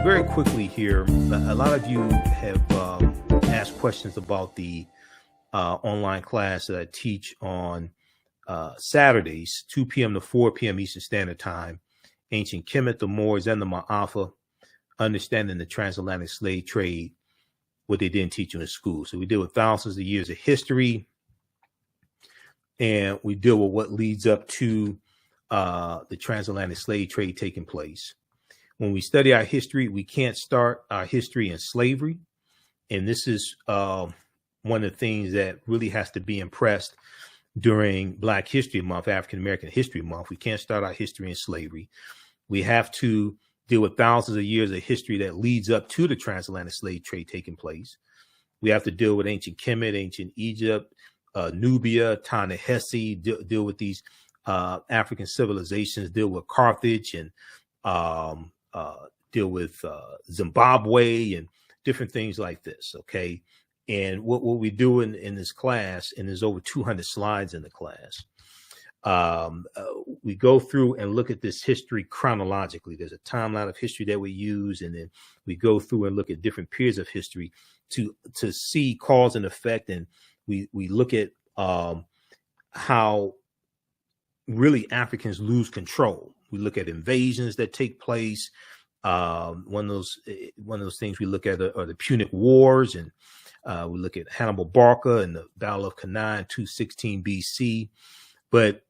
very quickly here, a lot of you have asked questions about the online class that I teach on Saturdays, 2 p.m. to 4 p.m. Eastern Standard Time, Ancient Kemet, the Moors, and the Maafa, Understanding the Transatlantic Slave Trade, what they didn't teach you in school. So we deal with thousands of years of history, and we deal with what leads up to the transatlantic slave trade taking place. When we study our history, we can't start our history in slavery. And this is one of the things that really has to be impressed during Black History Month, African American History Month. We can't start our history in slavery. We have to deal with thousands of years of history that leads up to the transatlantic slave trade taking place. We have to deal with ancient Kemet, ancient Egypt, Nubia, Ta-Nehisi, deal with these African civilizations, deal with Carthage, and deal with Zimbabwe and different things like this. Okay. And what we do in this class, and there's over 200 slides in the class, we go through and look at this history chronologically. There's a timeline of history that we use, and then we go through and look at different periods of history to see cause and effect. And we look at how really Africans lose control. We look at invasions that take place. One of those things we look at are the Punic Wars, and we look at Hannibal Barca and the Battle of Cannae in 216 BC. But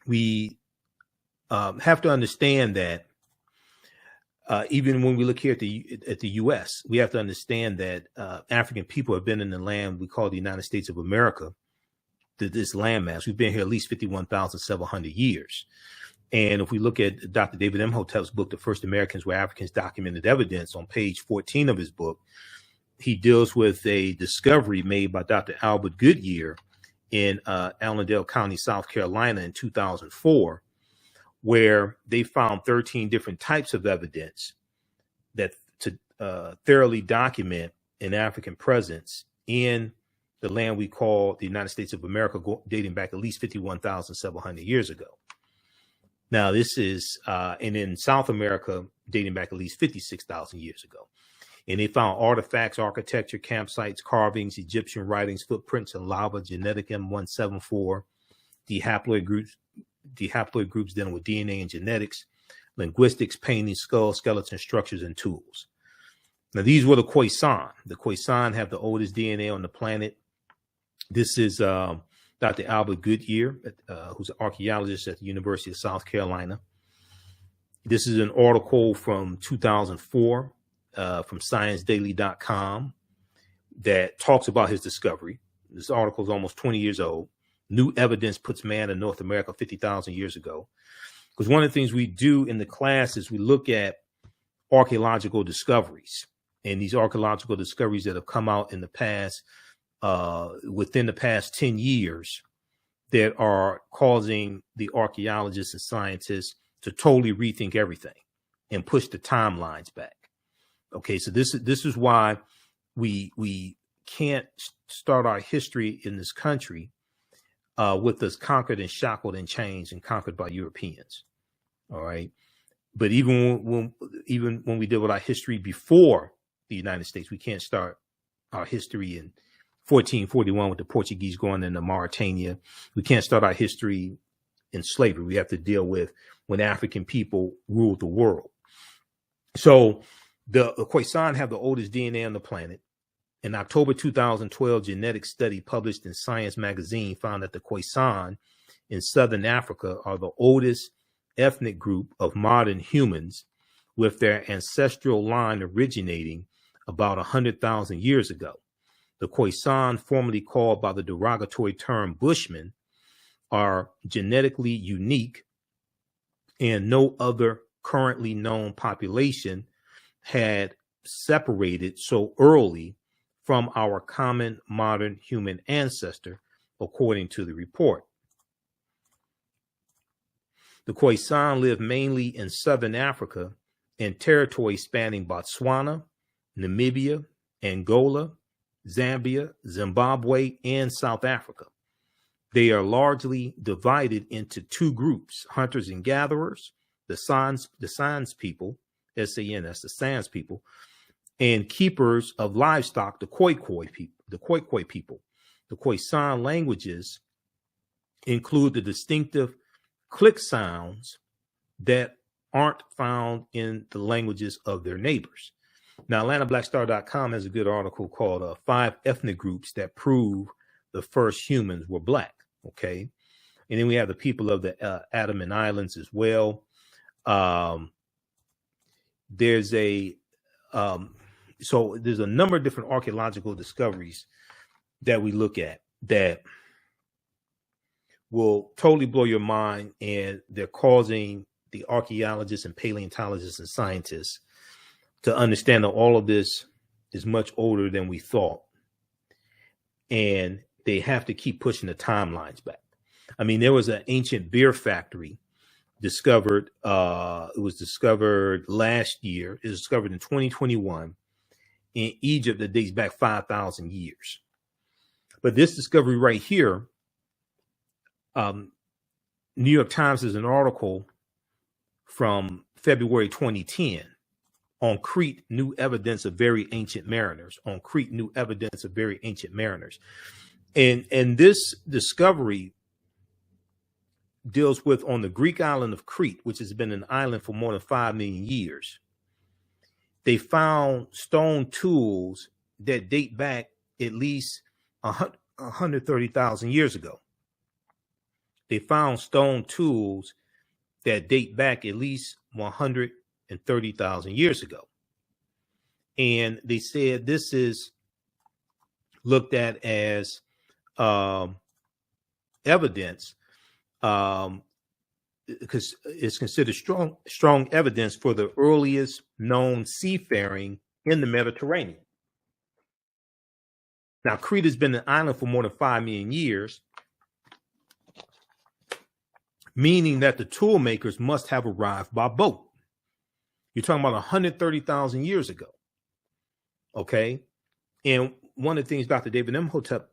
we have to understand that even when we look here at the U.S., we have to understand that African people have been in the land we call the United States of America, this landmass. We've been here at least 51,700 years. And if we look at Dr. David Imhotep's book, The First Americans Were Africans, Documented Evidence, on page 14 of his book, he deals with a discovery made by Dr. Albert Goodyear in Allendale County, South Carolina in 2004, where they found 13 different types of evidence that to thoroughly document an African presence in the land we call the United States of America, dating back at least 51,700 years ago. Now, this is, and in South America, dating back at least 56,000 years ago. And they found artifacts, architecture, campsites, carvings, Egyptian writings, footprints in lava, genetic M174, dihaploid groups dealing with DNA and genetics, linguistics, painting, skulls, skeleton structures, and tools. Now, these were the Khoisan. The Khoisan have the oldest DNA on the planet. This is Dr. Albert Goodyear, who's an archaeologist at the University of South Carolina. This is an article from 2004 from ScienceDaily.com that talks about his discovery. This article is almost 20 years old. New evidence puts man in North America 50,000 years ago. Because one of the things we do in the class is we look at archaeological discoveries, and these archaeological discoveries that have come out in the past, within the past 10 years, that are causing the archaeologists and scientists to totally rethink everything and push the timelines back. Okay, so this is why we can't start our history in this country with us conquered and shackled and chained and conquered by Europeans. All right, but even when we deal with our history before the United States, we can't start our history in 1441 with the Portuguese going into Mauritania. We can't start our history in slavery. We have to deal with when African people ruled the world. So the Khoisan have the oldest DNA on the planet. In October 2012, genetic study published in Science magazine found that the Khoisan in Southern Africa are the oldest ethnic group of modern humans, with their ancestral line originating about 100,000 years ago. The Khoisan, formerly called by the derogatory term Bushmen, are genetically unique, and no other currently known population had separated so early from our common modern human ancestor, according to the report. The Khoisan live mainly in Southern Africa and territories spanning Botswana, Namibia, Angola, Zambia, Zimbabwe, and South Africa. They are largely divided into two groups: hunters and gatherers, the Sans people, S-A-N, that's the Sans people, and keepers of livestock, the Khoisan people. The Khoisan languages include the distinctive click sounds that aren't found in the languages of their neighbors. Now, AtlantaBlackStar.com has a good article called 5 Ethnic Groups That Prove the First Humans Were Black. Okay. And then we have the people of the Andaman Islands as well. There's a number of different archaeological discoveries that we look at that will totally blow your mind, and they're causing the archaeologists and paleontologists and scientists to understand that all of this is much older than we thought, and they have to keep pushing the timelines back. I mean, there was an ancient beer factory discovered. It was discovered last year. It was discovered in 2021 in Egypt that dates back 5,000 years. But this discovery right here, New York Times has an article from February 2010 on Crete, new evidence of very ancient mariners. On Crete, new evidence of very ancient mariners. And this discovery deals with on the Greek island of Crete, which has been an island for more than 5 million years. They found stone tools that date back at least 130,000 years ago. They found stone tools that date back at least 130,000 years ago. And they said this is looked at as evidence, because it's considered strong evidence for the earliest known seafaring in the Mediterranean. Now, Crete has been an island for more than 5 million years, meaning that the tool makers must have arrived by boat. You're talking about 130,000 years ago. Okay. And one of the things Dr. David Imhotep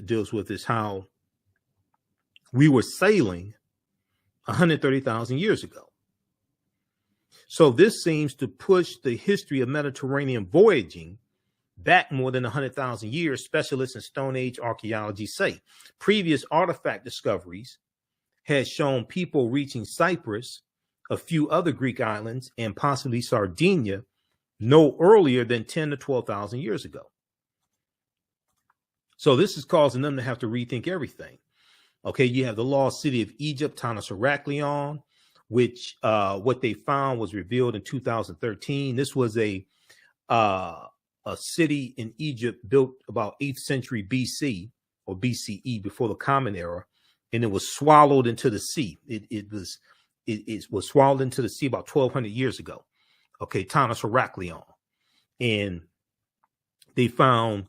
deals with is how we were sailing 130,000 years ago. So this seems to push the history of Mediterranean voyaging back more than 100,000 years, specialists in Stone Age archaeology say. Previous artifact discoveries had shown people reaching Cyprus, a few other Greek islands, and possibly Sardinia no earlier than 10 to 12,000 years ago. So this is causing them to have to rethink everything. Okay, you have the lost city of Egypt, Tanis Oracleon, which what they found was revealed in 2013. This was a city in Egypt built about 8th century BC or BCE, before the Common Era, and it was swallowed into the sea. It was swallowed into the sea about 1,200 years ago. Okay, Tanis Oracleon, and they found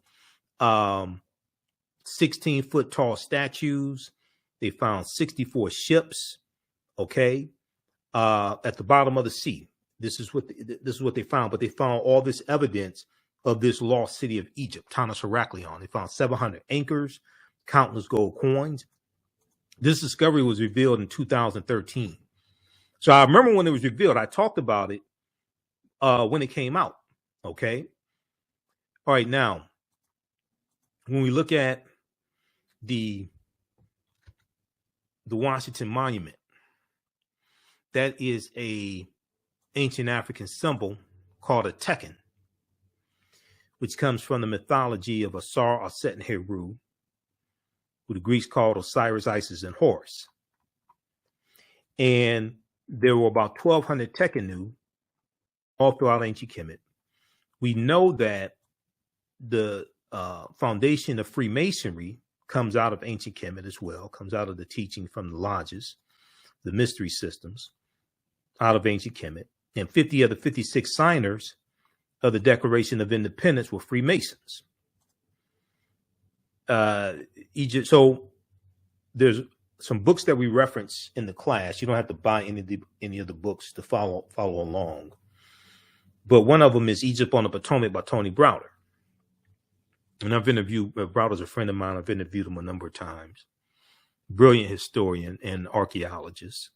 16-foot tall statues. They found 64 ships, okay, at the bottom of the sea. This is what they found, but they found all this evidence of this lost city of Egypt, Tanis Oracleon. They found 700 anchors, countless gold coins. This discovery was revealed in 2013. So I remember when it was revealed, I talked about it when it came out, okay? All right, now, when we look at the Washington Monument, that is a ancient African symbol called a Tekken, which comes from the mythology of Asar, Aset, and Heru, who the Greeks called Osiris, Isis, and Horus. And there were about 1,200 Tekkenu all throughout ancient Kemet. We know that the foundation of Freemasonry comes out of ancient Kemet as well, comes out of the teaching from the lodges, the mystery systems, out of ancient Kemet. And 50 of the 56 signers of the Declaration of Independence were Freemasons. Egypt. So there's some books that we reference in the class. You don't have to buy any of the books to follow along. But one of them is Egypt on the Potomac by Tony Browder. And I've interviewed, Browder's a friend of mine. I've interviewed him a number of times. Brilliant historian and archaeologist.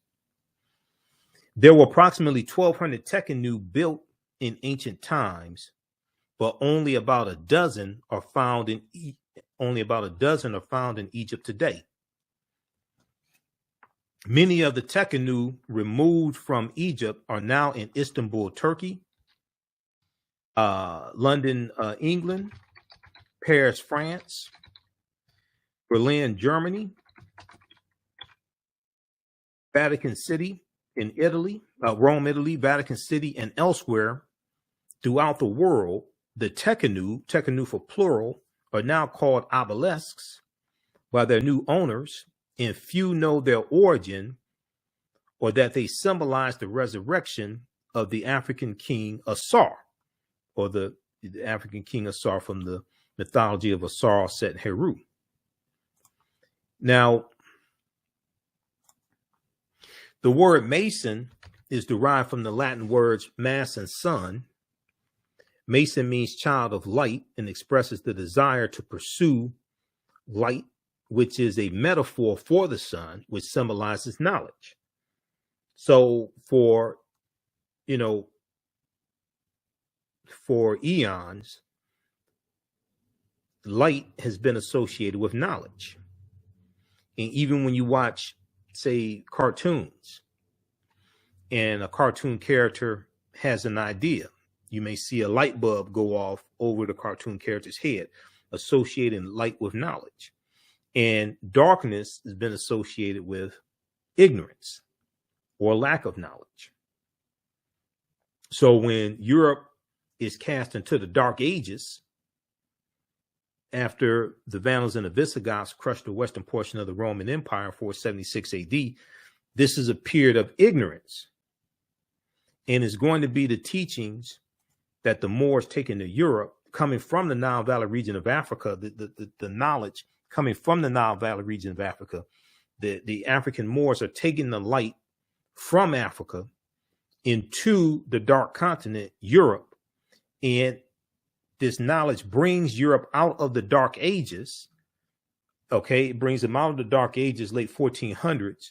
There were approximately 1,200 Tekenu built in ancient times, but only about a dozen are found in Egypt today. Many of the Tekenu removed from Egypt are now in Istanbul, Turkey, London, England, Paris, France, Berlin, Germany, Vatican City in Italy, Rome, Italy, Vatican City, and elsewhere throughout the world. The Tekenu for plural, are now called obelisks by their new owners, and few know their origin or that they symbolize the resurrection of the African king Asar, or the African king Asar from the mythology of Asar, Set, Heru. Now, the word Mason is derived from the Latin words mass and sun. Mason means child of light and expresses the desire to pursue light, which is a metaphor for the sun, which symbolizes knowledge. So for eons, light has been associated with knowledge. And even when you watch, say, cartoons, and a cartoon character has an idea, you may see a light bulb go off over the cartoon character's head, associating light with knowledge. And darkness has been associated with ignorance or lack of knowledge. So when Europe is cast into the Dark Ages, after the Vandals and the Visigoths crushed the western portion of the Roman Empire in 476 AD, this is a period of ignorance. And it's going to be the teachings that the Moors taken to Europe, coming from the Nile Valley region of Africa, the knowledge coming from the Nile Valley region of Africa. The African Moors are taking the light from Africa into the dark continent, Europe. And this knowledge brings Europe out of the Dark Ages. Okay, it brings them out of the Dark Ages, late 1400s.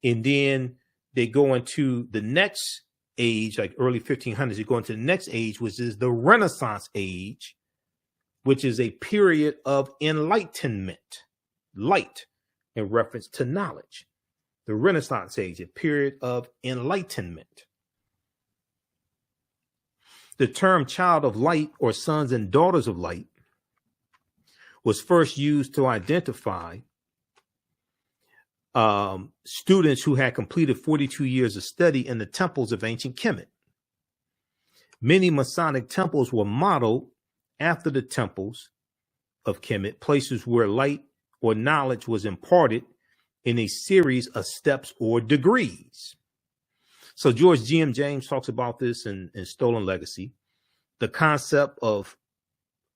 And then they go into the next age, like early 1500s, you go into the next age, which is the Renaissance age, which is a period of enlightenment, light in reference to knowledge. The Renaissance age, a period of enlightenment. The term child of light or sons and daughters of light was first used to identify students who had completed 42 years of study in the temples of ancient Kemet. Many Masonic temples were modeled after the temples of Kemet, places where light or knowledge was imparted in a series of steps or degrees. So George G.M. James talks about this in Stolen Legacy. The concept of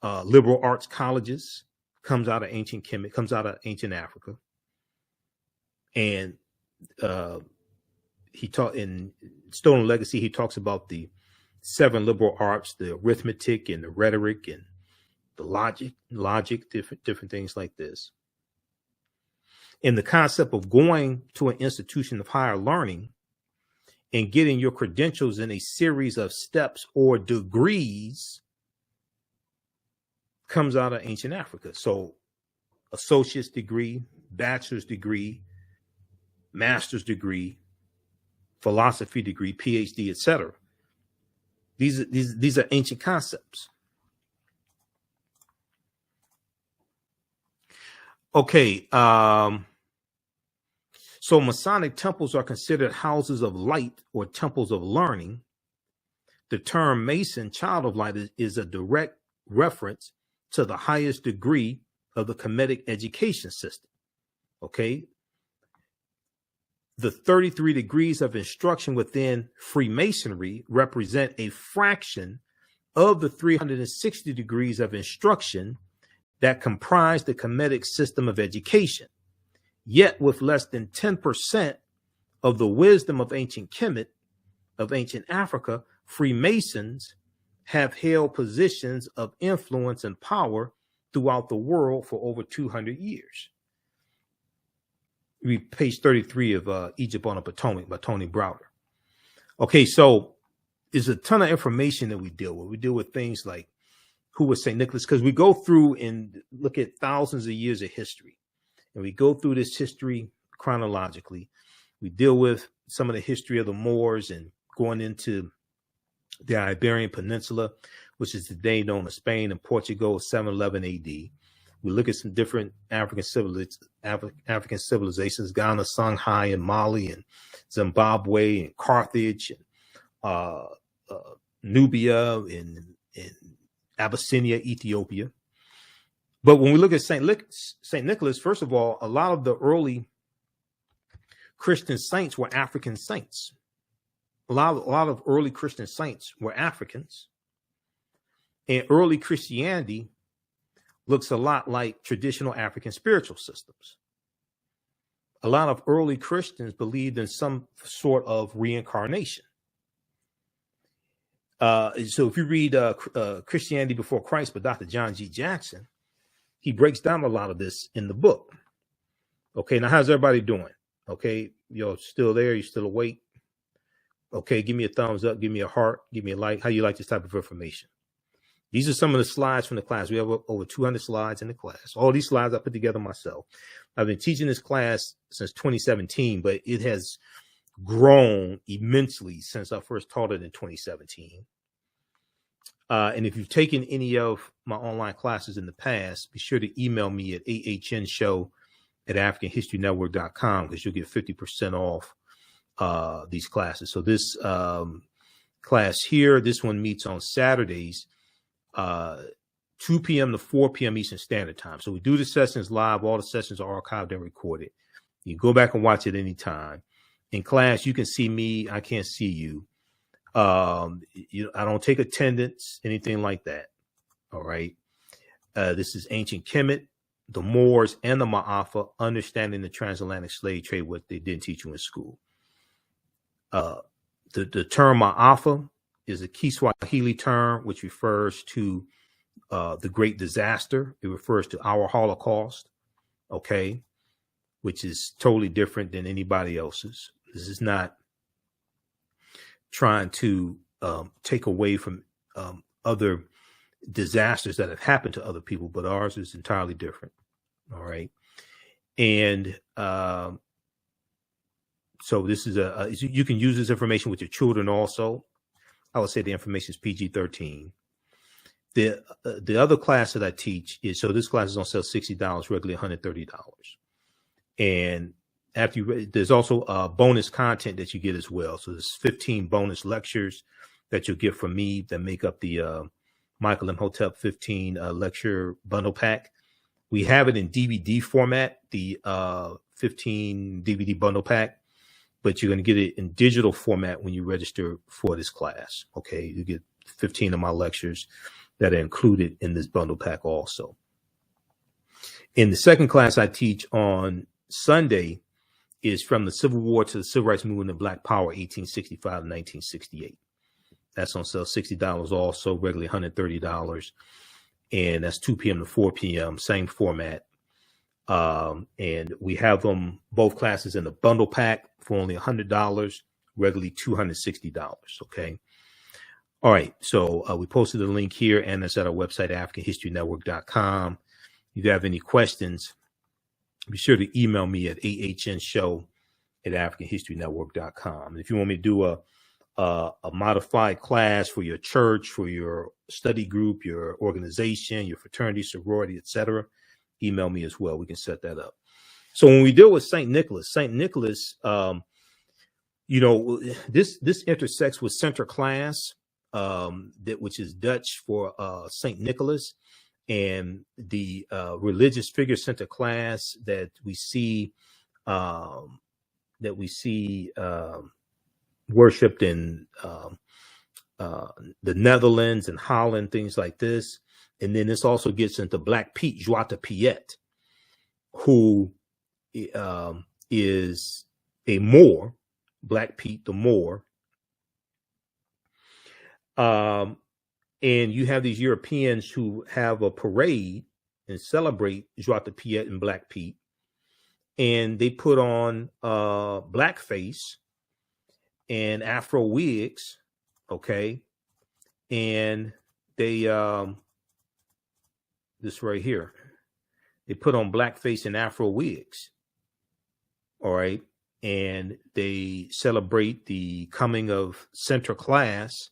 liberal arts colleges comes out of ancient Kemet, comes out of ancient Africa. And he taught in Stolen Legacy, he talks about the 7 liberal arts, the arithmetic and the rhetoric and the logic, different things like this. And the concept of going to an institution of higher learning and getting your credentials in a series of steps or degrees comes out of ancient Africa. So associate's degree, bachelor's degree, master's degree, philosophy degree, PhD, etc. These are ancient concepts. Okay, so Masonic temples are considered houses of light or temples of learning. The term Mason, child of light, is a direct reference to the highest degree of the Kemetic education system. Okay. The 33 degrees of instruction within Freemasonry represent a fraction of the 360 degrees of instruction that comprise the Kemetic system of education. Yet with less than 10% of the wisdom of ancient Kemet, of ancient Africa, Freemasons have held positions of influence and power throughout the world for over 200 years. Read page 33 of Egypt on the Potomac by Tony Browder. Okay, so there's a ton of information that we deal with. We deal with things like who was St. Nicholas, because we go through and look at thousands of years of history. And we go through this history chronologically. We deal with some of the history of the Moors and going into the Iberian Peninsula, which is today known as Spain and Portugal, 711 AD. We look at some different African civilizations, Ghana, Songhai, and Mali, and Zimbabwe, and Carthage, and Nubia, and Abyssinia, Ethiopia. But when we look at St. Nicholas, first of all, a lot of the early Christian saints were African saints. A lot of early Christian saints were Africans. And early Christianity looks a lot like traditional African spiritual systems. A lot of early Christians believed in some sort of reincarnation. So if you read Christianity Before Christ by Dr. John G. Jackson, he breaks down a lot of this in the book. Okay, now how's everybody doing? Okay, you're still there? You still awake? Okay, give me a thumbs up, give me a heart, give me a like. How you like this type of information? These are some of the slides from the class. We have over 200 slides in the class. All these slides I put together myself. I've been teaching this class since 2017, but it has grown immensely since I first taught it in 2017. And if you've taken any of my online classes in the past, be sure to email me at ahnshow@africanhistorynetwork.com, because you'll get 50% off these classes. So this class here, this one meets on Saturdays, 2 p.m. to 4 p.m. Eastern Standard Time. So we do the sessions live. All the sessions are archived and recorded. You can go back and watch it anytime. In class, you can see me. I can't see you. I don't take attendance, anything like that. All right. This is ancient Kemet, the Moors, and the Maafa, understanding the transatlantic slave trade, what they didn't teach you in school. The term Maafa is a Kiswahili term, which refers to the Great Disaster. It refers to our Holocaust, okay, which is totally different than anybody else's. This is not trying to take away from other disasters that have happened to other people, but ours is entirely different. All right. And so this is you can use this information with your children also. I would say the information is PG-13. The other class that I teach is, so this class is on sale $60, regularly $130. And after there's also bonus content that you get as well. So there's 15 bonus lectures that you'll get from me that make up the Michael Imhotep 15 lecture bundle pack. We have it in DVD format, the 15 DVD bundle pack, but you're going to get it in digital format when you register for this class. Okay, you get 15 of my lectures that are included in this bundle pack also. In the second class I teach on Sunday is from the Civil War to the Civil Rights Movement of Black Power, 1865 to 1968. That's on sale $60 also, regularly $130. And that's 2 p.m. to 4 p.m., same format. And we have them, both classes, in the bundle pack for only $100, regularly $260. Okay. All right. So we posted the link here, and it's at our website, AfricanHistoryNetwork.com. If you have any questions, be sure to email me at ahnshow@AfricanHistoryNetwork.com. And if you want me to do a modified class for your church, for your study group, your organization, your fraternity, sorority, etc., email me as well. We can set that up. So when we deal with St. Nicholas, this intersects with Sinterklaas, which is Dutch for St. Nicholas, and the religious figure Sinterklaas that we see worshipped in the Netherlands and Holland, things like this. And then this also gets into Black Pete, Zwarte Piet, who is a Moor, Black Pete the Moor. And you have these Europeans who have a parade and celebrate Zwarte Piet and Black Pete. And they put on blackface, and Afro wigs, okay, and they this right here, they put on blackface and Afro wigs, all right, and they celebrate the coming of center class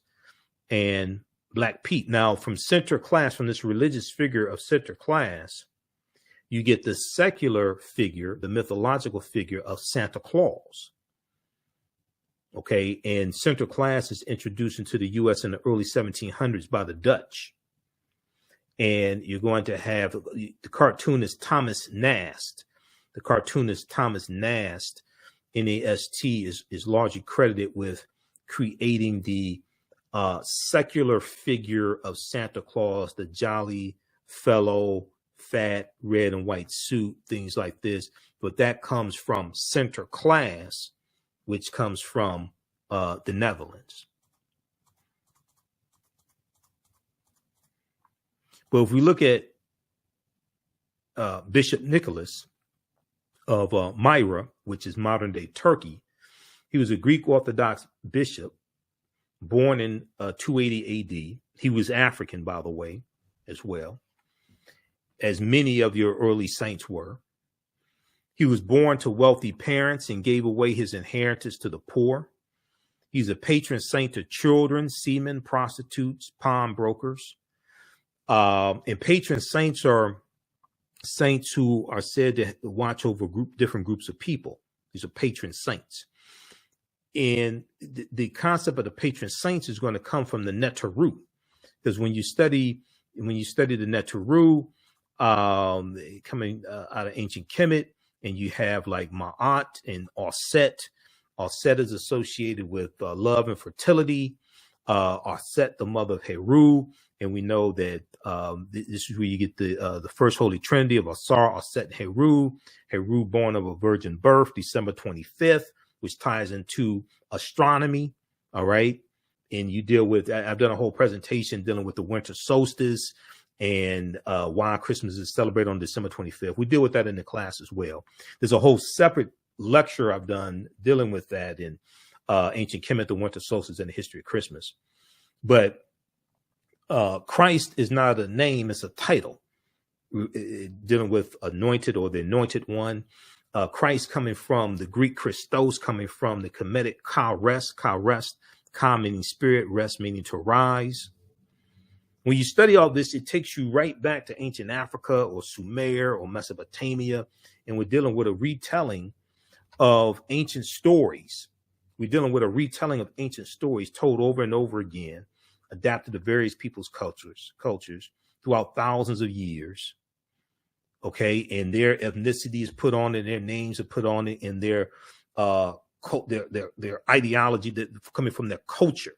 and Black Pete. Now, from center class, from this religious figure of center class, you get the secular figure, the mythological figure of Santa Claus. Okay, and center class is introduced into the U.S. in the early 1700s by the Dutch. And you're going to have the cartoonist Thomas Nast. The cartoonist Thomas Nast, N-A-S-T, is largely credited with creating the secular figure of Santa Claus, the jolly fellow, fat, red and white suit, things like this. But that comes from center class, which comes from the Netherlands. But if we look at Bishop Nicholas of Myra, which is modern day Turkey, he was a Greek Orthodox bishop born in 280 AD. He was African, by the way, as well, as many of your early saints were. He was born to wealthy parents and gave away his inheritance to the poor. He's a patron saint to children, seamen, prostitutes, pawnbrokers. And patron saints are saints who are said to watch over different groups of people. These are patron saints. And the concept of the patron saints is going to come from the Neteru, because when you study the Neteru, coming out of ancient Kemet, and you have like Ma'at and Auset. Auset is associated with love and fertility. Auset, the mother of Heru, and we know that this is where you get the first Holy Trinity of Asar, Auset, and Heru. Heru, born of a virgin birth, December 25th, which ties into astronomy. All right, and you deal with. I've done a whole presentation dealing with the winter solstice and why Christmas is celebrated on December 25th. We deal with that in the class as well. There's a whole separate lecture I've done dealing with that in ancient Kemet, the winter solstice, and the history of Christmas. But Christ is not a name, it's a title, dealing with anointed or the anointed one. Christ coming from the Greek Christos, coming from the Kemetic ka rest, ka meaning spirit, rest meaning to rise. When you study all this, it takes you right back to ancient Africa or Sumer or Mesopotamia, and we're dealing with a retelling of ancient stories. We're dealing with a retelling of ancient stories told over and over again, adapted to various people's cultures throughout thousands of years. Okay, and their ethnicity is put on it, their names are put on it, and their ideology that coming from their culture,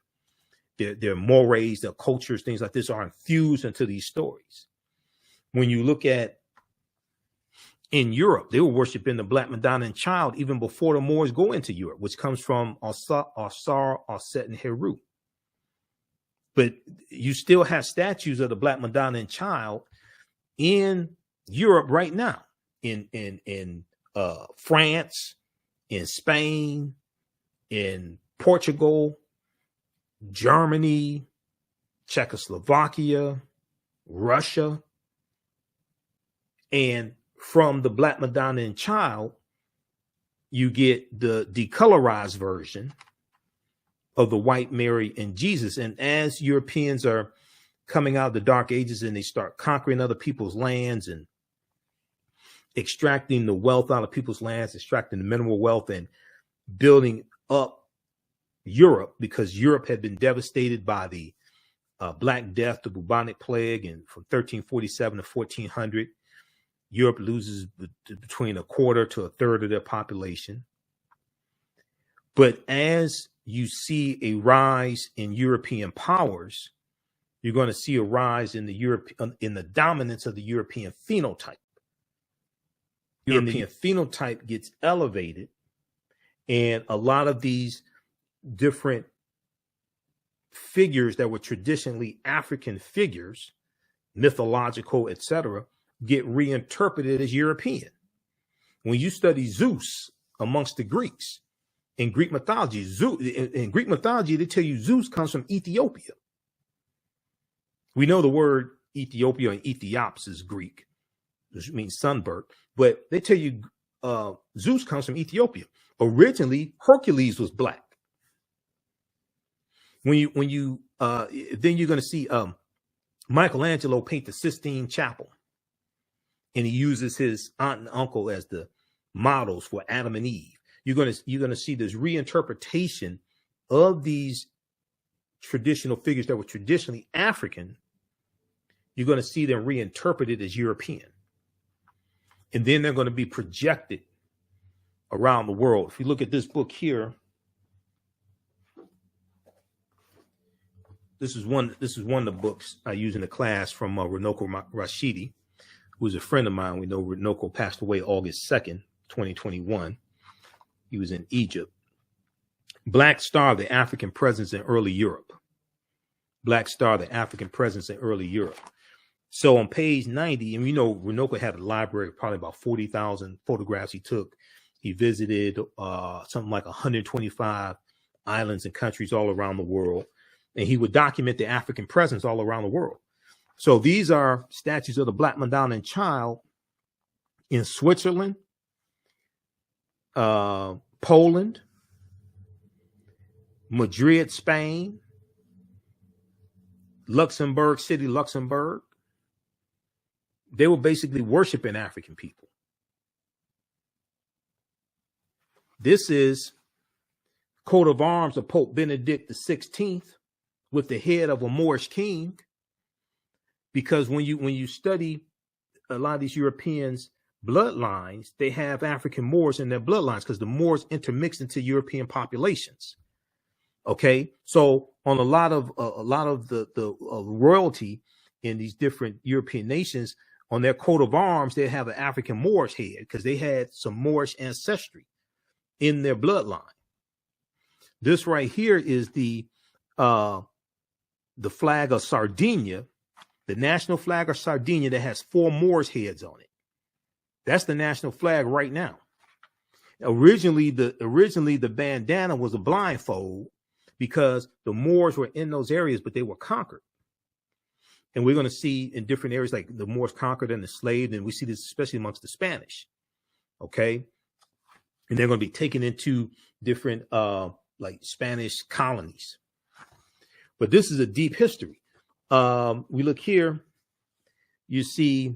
their mores, their cultures, things like this are infused into these stories. When you look at in Europe, they were worshiping the Black Madonna and Child even before the Moors go into Europe, which comes from Asar, Auset, and Heru. But you still have statues of the Black Madonna and Child in Europe right now, in France, in Spain, in Portugal, Germany, Czechoslovakia, Russia. And from the Black Madonna and Child, you get the decolorized version of the white Mary and Jesus. And as Europeans are coming out of the Dark Ages and they start conquering other people's lands and extracting the wealth out of people's lands, extracting the mineral wealth and building up Europe, because Europe had been devastated by the Black Death, the bubonic plague, and from 1347 to 1400, Europe loses between a quarter to a third of their population. But as you see a rise in European powers, you're going to see a rise in the dominance of the European phenotype. European phenotype gets elevated, and a lot of these different figures that were traditionally African figures, mythological, etc., get reinterpreted as European. When you study Zeus amongst the Greeks, In Greek mythology, they tell you Zeus comes from Ethiopia. We know the word Ethiopia and Ethiops is Greek, which means sunburnt, but they tell you Zeus comes from Ethiopia. Originally, Hercules was black. Then you're going to see Michelangelo paint the Sistine Chapel, and he uses his aunt and uncle as the models for Adam and Eve. You're going to see this reinterpretation of these traditional figures that were traditionally African. You're going to see them reinterpreted as European, and then they're going to be projected around the world. If you look at this book here, this is one of the books I use in the class from Runoko Rashidi, who is a friend of mine. We know Runoko passed away August 2nd, 2021. He was in Egypt. Black Star, the African presence in early Europe. Black Star, the African presence in early Europe. So on page 90, and we know Runoko had a library of probably about 40,000 photographs he took. He visited something like 125 islands and countries all around the world. And he would document the African presence all around the world. So these are statues of the Black Madonna and Child in Switzerland, Poland, Madrid, Spain, Luxembourg City, Luxembourg. They were basically worshiping African people. This is coat of arms of Pope Benedict XVI with the head of a Moorish king. Because when you study a lot of these Europeans' bloodlines, they have African Moors in their bloodlines because the Moors intermixed into European populations. Okay, so on a lot of the royalty in these different European nations, on their coat of arms, they have an African Moorish head because they had some Moorish ancestry in their bloodline. This right here is the flag of Sardinia, the national flag of Sardinia that has 4 Moors heads on it. That's the national flag right now. Originally, the bandana was a blindfold because the Moors were in those areas, but they were conquered. And we're going to see in different areas, like the Moors conquered and enslaved, and we see this especially amongst the Spanish. Okay, and they're going to be taken into different like Spanish colonies. But this is a deep history. We look here, you see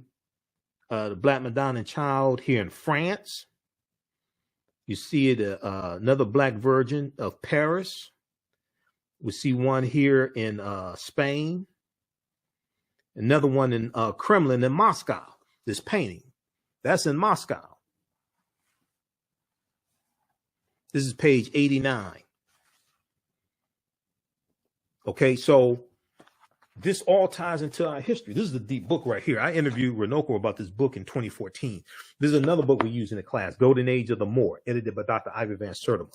the Black Madonna and Child here in France. You see it, another Black Virgin of Paris. We see one here in Spain. Another one in Kremlin in Moscow. This painting, that's in Moscow. This is page 89. Okay, so this all ties into our history. This is a deep book right here. I interviewed Runoko about this book in 2014. This is another book we use in the class, Golden Age of the Moor, edited by Dr. Ivy Van Sertima.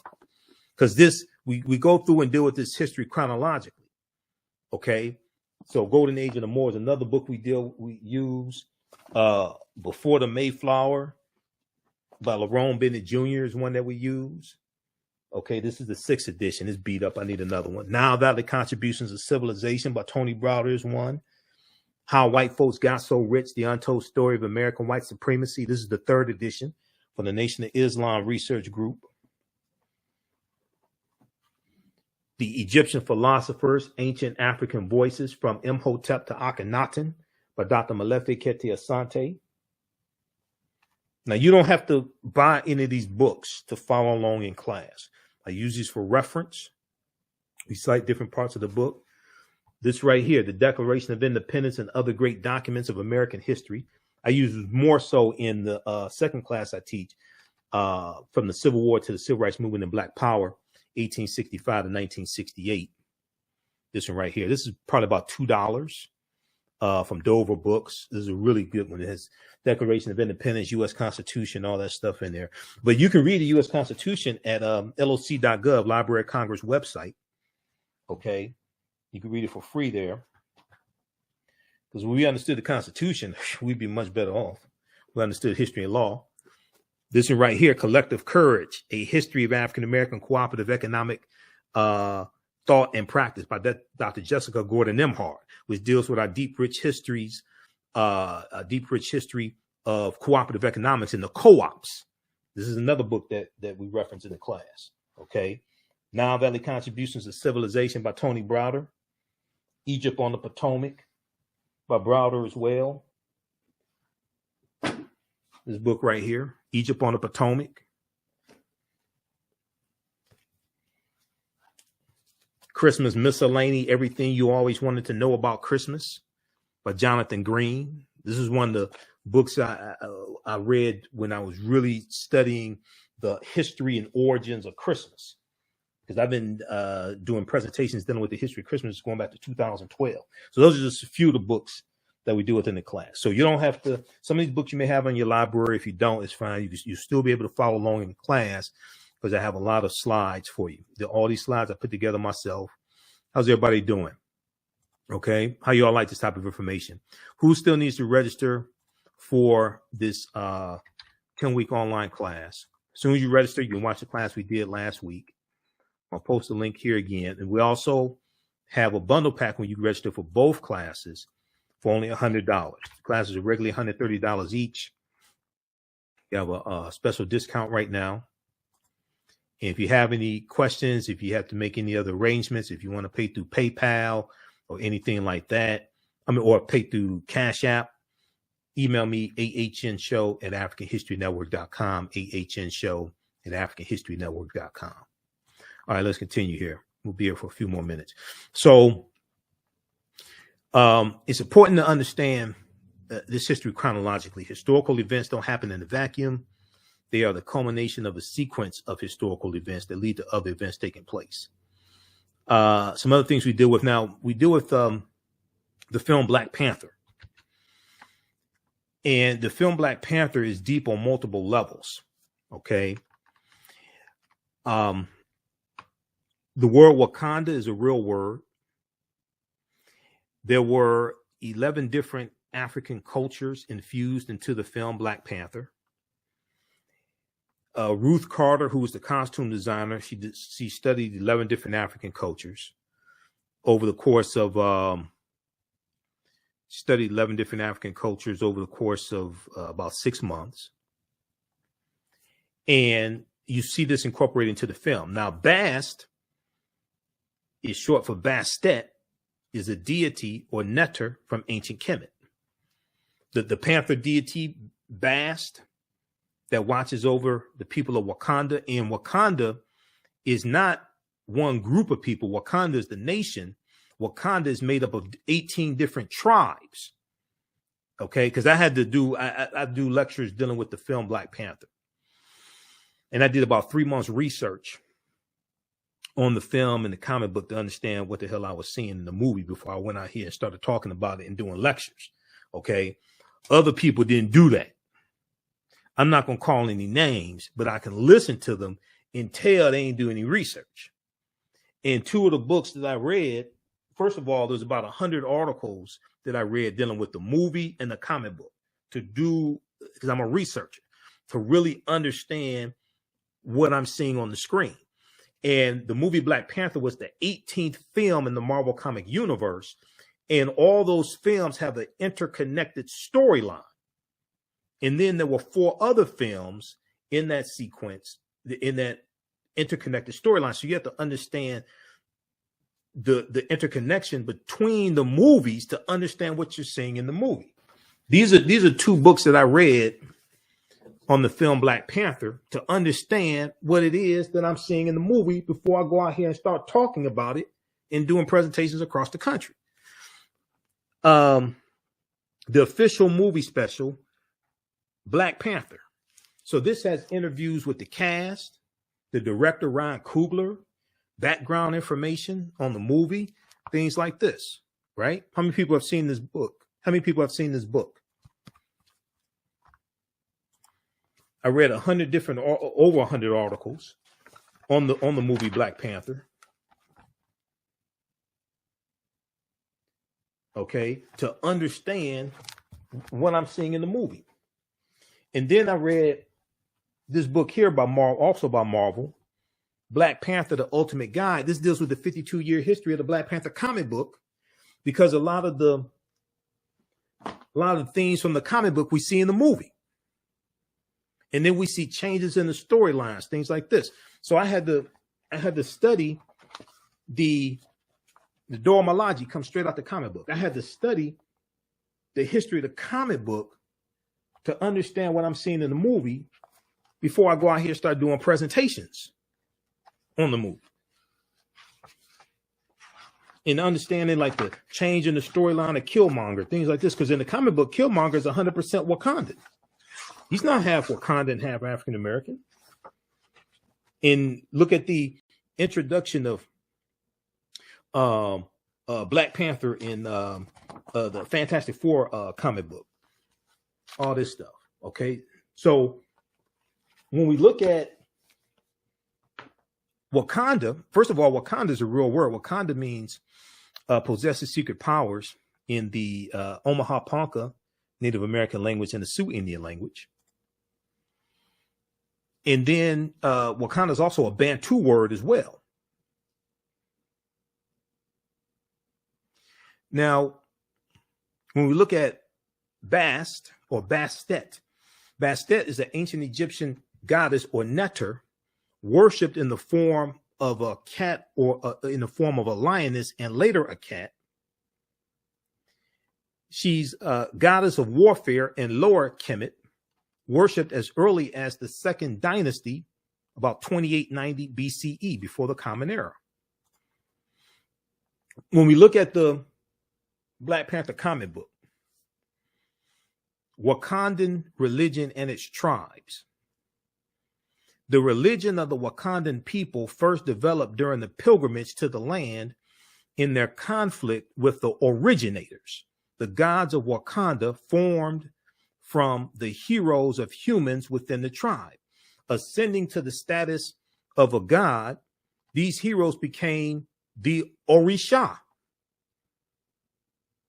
Because this, we go through and deal with this history chronologically. Okay, so Golden Age of the Moor is another book we use. Before the Mayflower by Lerone Bennett Jr. is one that we use. Okay, this is the 6th edition. It's beat up. I need another one. Now Valley Contributions of Civilization by Tony Browder is one. How White Folks Got So Rich, The Untold Story of American White Supremacy. This is the 3rd edition from the Nation of Islam Research Group. The Egyptian Philosophers, Ancient African Voices from Imhotep to Akhenaten by Dr. Malefe Kete Asante. Now, you don't have to buy any of these books to follow along in class. I use these for reference. We cite different parts of the book. This right here, the Declaration of Independence and Other Great Documents of American History. I use it more so in the second class I teach, from the Civil War to the Civil Rights Movement and Black Power, 1865 to 1968. This one right here. This is probably about $2 from Dover Books. This is a really good one. It has Declaration of Independence, U.S. Constitution, all that stuff in there. But you can read the U.S. Constitution at loc.gov, Library of Congress website. Okay, you can read it for free there. Because when we understood the Constitution, we'd be much better off. We understood history and law. This one right here, Collective Courage, A History of African American Cooperative Economic Thought and Practice by Dr. Jessica Gordon Nimhart, which deals with our deep, rich history of cooperative economics and the co-ops. This is another book that we reference in the class. Okay. Nile Valley Contributions to Civilization by Tony Browder. Egypt on the Potomac by Browder as well. This book right here, Egypt on the Potomac. Christmas Miscellany, Everything You Always Wanted to Know About Christmas by Jonathan Green. This is one of the books I read when I was really studying the history and origins of Christmas, because I've been doing presentations dealing with the history of Christmas going back to 2012. So those are just a few of the books that we do within the class. So you don't have to, some of these books you may have in your library. If you don't, it's fine. You still be able to follow along in the class because I have a lot of slides for you. All these slides I put together myself. How's everybody doing? Okay. How you all like this type of information? Who still needs to register for this 10-week online class? As soon as you register, you can watch the class we did last week. I'll post a link here again. And we also have a bundle pack when you register for both classes for only $100. The classes are regularly $130 each. You have a special discount right now. And if you have any questions, if you have to make any other arrangements, if you want to pay through PayPal or anything like that, or pay through Cash App, email me ahnshow@africanhistorynetwork.com, ahnshow@africanhistorynetwork.com. All right, let's continue here. We'll be here for a few more minutes. So it's important to understand this history chronologically. Historical events don't happen in a vacuum. They are the culmination of a sequence of historical events that lead to other events taking place. Some other things we deal with now, we deal with the film Black Panther. And the film Black Panther is deep on multiple levels. Okay. The word Wakanda is a real word. There were 11 different African cultures infused into the film Black Panther. Ruth Carter, who was the costume designer, she studied 11 different African cultures over the course of about 6 months. And you see this incorporated into the film. Now, Bast is short for Bastet, is a deity or neter from ancient Kemet. The Panther deity Bast that watches over the people of Wakanda. And Wakanda is not one group of people. Wakanda is the nation. Wakanda is made up of 18 different tribes. Okay, because I do lectures dealing with the film Black Panther. And I did about 3 months research on the film and the comic book to understand what the hell I was seeing in the movie before I went out here and started talking about it and doing lectures. Okay, other people didn't do that. I'm not going to call any names, but I can listen to them and tell they ain't do any research. And 2 of the books that I read, first of all, there's about 100 articles that I read dealing with the movie and the comic book because I'm a researcher, to really understand what I'm seeing on the screen. And the movie Black Panther was the 18th film in the Marvel comic universe. And all those films have an interconnected storyline. And then there were 4 other films in that sequence, in that interconnected storyline. So you have to understand the interconnection between the movies to understand what you're seeing in the movie. These are 2 books that I read on the film Black Panther to understand what it is that I'm seeing in the movie before I go out here and start talking about it and doing presentations across the country. The official movie special, Black Panther. So this has interviews with the cast, the director, Ryan Coogler, background information on the movie, things like this, right? How many people have seen this book? I read over 100 articles on the movie Black Panther. Okay, to understand what I'm seeing in the movie. And then I read this book here by Marvel, also by Marvel, Black Panther, The Ultimate Guide. This deals with the 52-year history of the Black Panther comic book, because a lot of the themes from the comic book we see in the movie. And then we see changes in the storylines, things like this. So I had to study the Dora Milaje comes straight out the comic book. I had to study the history of the comic book to understand what I'm seeing in the movie before I go out here and start doing presentations on the movie. And understanding like the change in the storyline of Killmonger, things like this. Because in the comic book, Killmonger is 100% Wakandan. He's not half Wakandan, half African American. And look at the introduction of Black Panther in the Fantastic Four comic book. All this stuff. Okay. So when we look at Wakanda, first of all, Wakanda is a real word. Wakanda means possesses secret powers in the Omaha Ponca Native American language and the Sioux Indian language. And then Wakanda is also a Bantu word as well. Now, when we look at Bast or Bastet, Bastet is an ancient Egyptian goddess or neter worshipped in the form of a cat or in the form of a lioness and later a cat. She's a goddess of warfare in Lower Kemet, worshipped as early as the Second Dynasty, about 2890 BCE, before the Common Era. When we look at the Black Panther comic book, Wakandan religion and its tribes. The religion of the Wakandan people first developed during the pilgrimage to the land in their conflict with the originators. The gods of Wakanda formed from the heroes of humans within the tribe. Ascending to the status of a god, these heroes became the Orisha.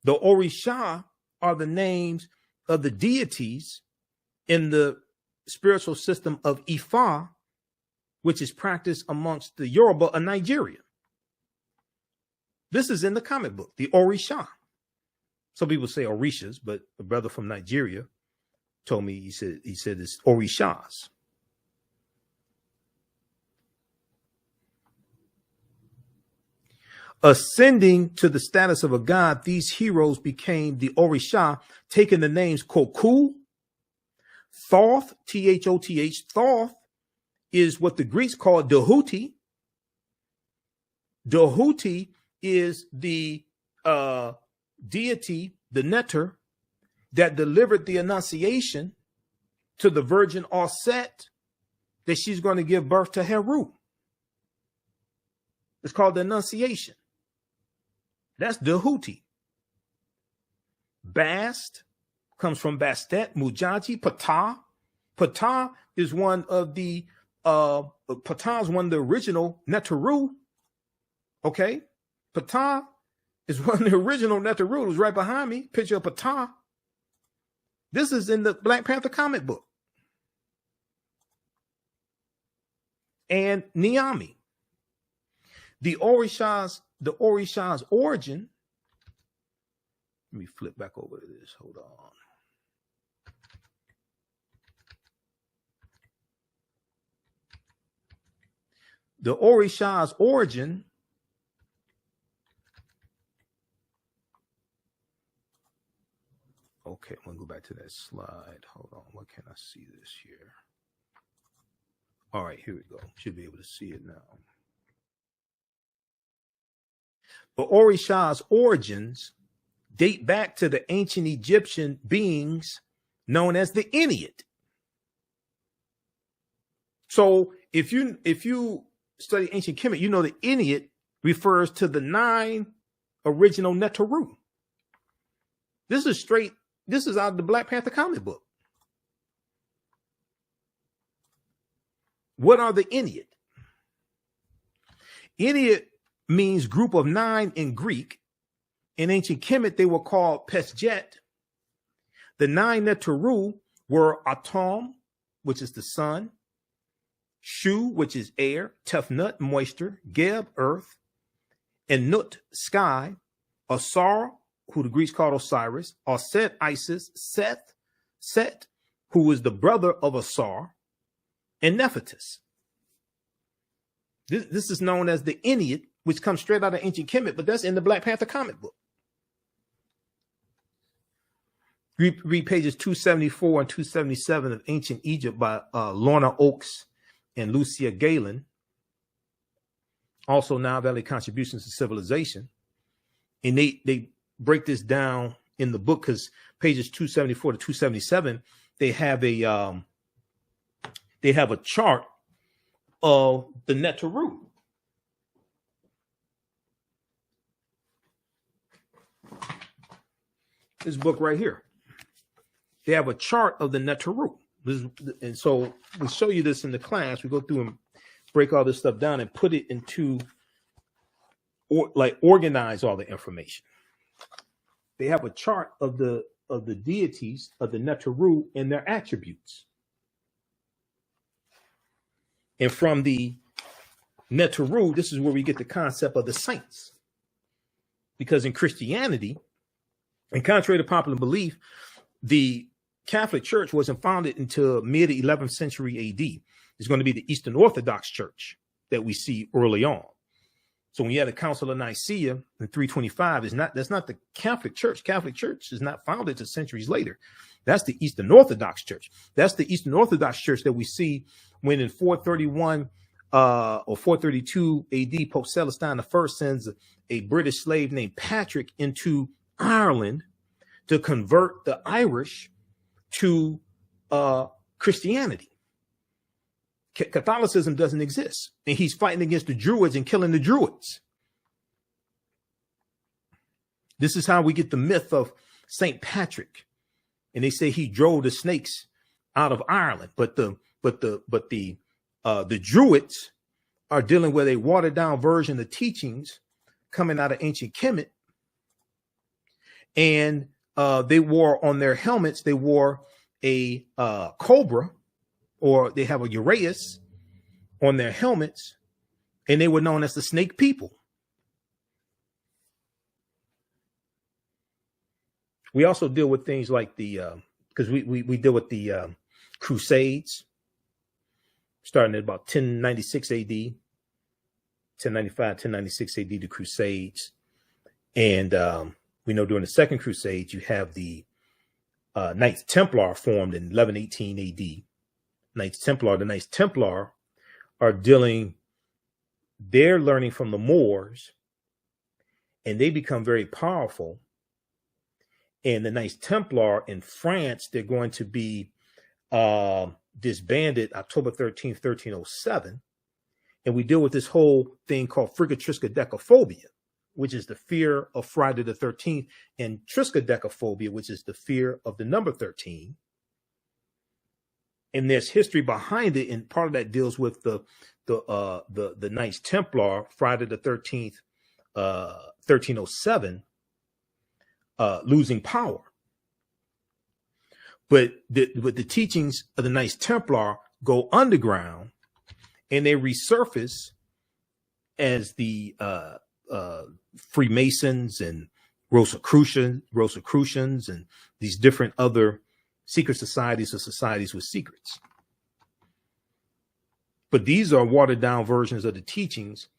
The Orisha are the names of the deities in the spiritual system of Ifa, which is practiced amongst the Yoruba of Nigeria. This is in the comic book, the Orisha. Some people say Orishas, but a brother from Nigeria told me, he said it's Orishas. Ascending to the status of a god, these heroes became the Orisha, taking the names Koku, Thoth, Thoth. Thoth is what the Greeks call Dahuti. Dahuti is the deity, the neter, that delivered the Annunciation to the Virgin Auset that she's going to give birth to Heru. It's called the Annunciation. That's Dahuti. Bast comes from Bastet, Mujaji, Ptah. Ptah is one of the original Neteru. Okay, Ptah is one of the original Neteru. It was right behind me. Picture of Ptah. This is in the Black Panther comic book. And Niami. The Orisha's origin. Let me flip back over to this. Hold on. The Orisha's origin okay, I'm going to go back to that slide. Hold on. What can I see this here? All right, here we go. Should be able to see it now. The Orisha's origins date back to the ancient Egyptian beings known as the Inuit. So if you study ancient Kemet, you know the Inuit refers to the 9 original Neteru. This is out of the Black Panther comic book. What are the Inuit? Inuit means group of 9 in Greek. In ancient Kemet, they were called Pesjet. The 9 Neteru were Atom, which is the sun, Shu, which is air, Tefnut, moisture, Geb, earth, and Nut, sky, Asar, who the Greeks called Osiris, Aset, Isis, Seth, Set, who was the brother of Asar, and Nephthys. This is known as the Ennead, which comes straight out of ancient Kemet, but that's in the Black Panther comic book. Read pages 274 and 277 of Ancient Egypt by Lorna Oakes and Lucia Galen. Also Nile Valley Contributions to Civilization. And they break this down in the book, because pages 274 to 277, they have a chart of the Neteru. This book right here. They have a chart of the Neteru. And so we show you this in the class. We go through and break all this stuff down and put it into, or like organize all the information. They have a chart of the deities of the Neteru and their attributes. And from the Neteru, this is where we get the concept of the saints. Because in Christianity, and contrary to popular belief, the Catholic Church wasn't founded until mid 11th century AD. It's going to be the Eastern Orthodox Church that we see early on. So when you had the Council of Nicaea in 325, that's not the Catholic Church. Catholic Church is not founded until centuries later. That's the Eastern Orthodox Church. That's the Eastern Orthodox Church that we see when in 431 or 432 AD, Pope Celestine I sends a British slave named Patrick into Ireland to convert the Irish to Christianity. Catholicism doesn't exist, and he's fighting against the Druids and killing the Druids. This is how we get the myth of Saint Patrick, and they say he drove the snakes out of Ireland. But the Druids are dealing with a watered down version of teachings coming out of ancient Kemet, and they wore on their helmets, they wore a cobra, or they have a uraeus on their helmets, and they were known as the snake people. We also deal with things like because we deal with the Crusades, starting at about 1096 AD, 1095, 1096 AD, the Crusades. And we know during the Second Crusade, you have the Knights Templar formed in 1118 AD. The Knights Templar are they're learning from the Moors, and they become very powerful. And the Knights Templar in France, they're going to be disbanded October 13th, 1307. And we deal with this whole thing called frigatriskaidekaphobia, which is the fear of Friday the 13th, and triskaidekaphobia, which is the fear of the number 13. And there's history behind it, and part of that deals with the Knights Templar, Friday the 13th, 1307, losing power. But the teachings of the Knights Templar go underground, and they resurface as the Freemasons and Rosicrucians and these different other secret societies or societies with secrets. But these are watered down versions of the teachings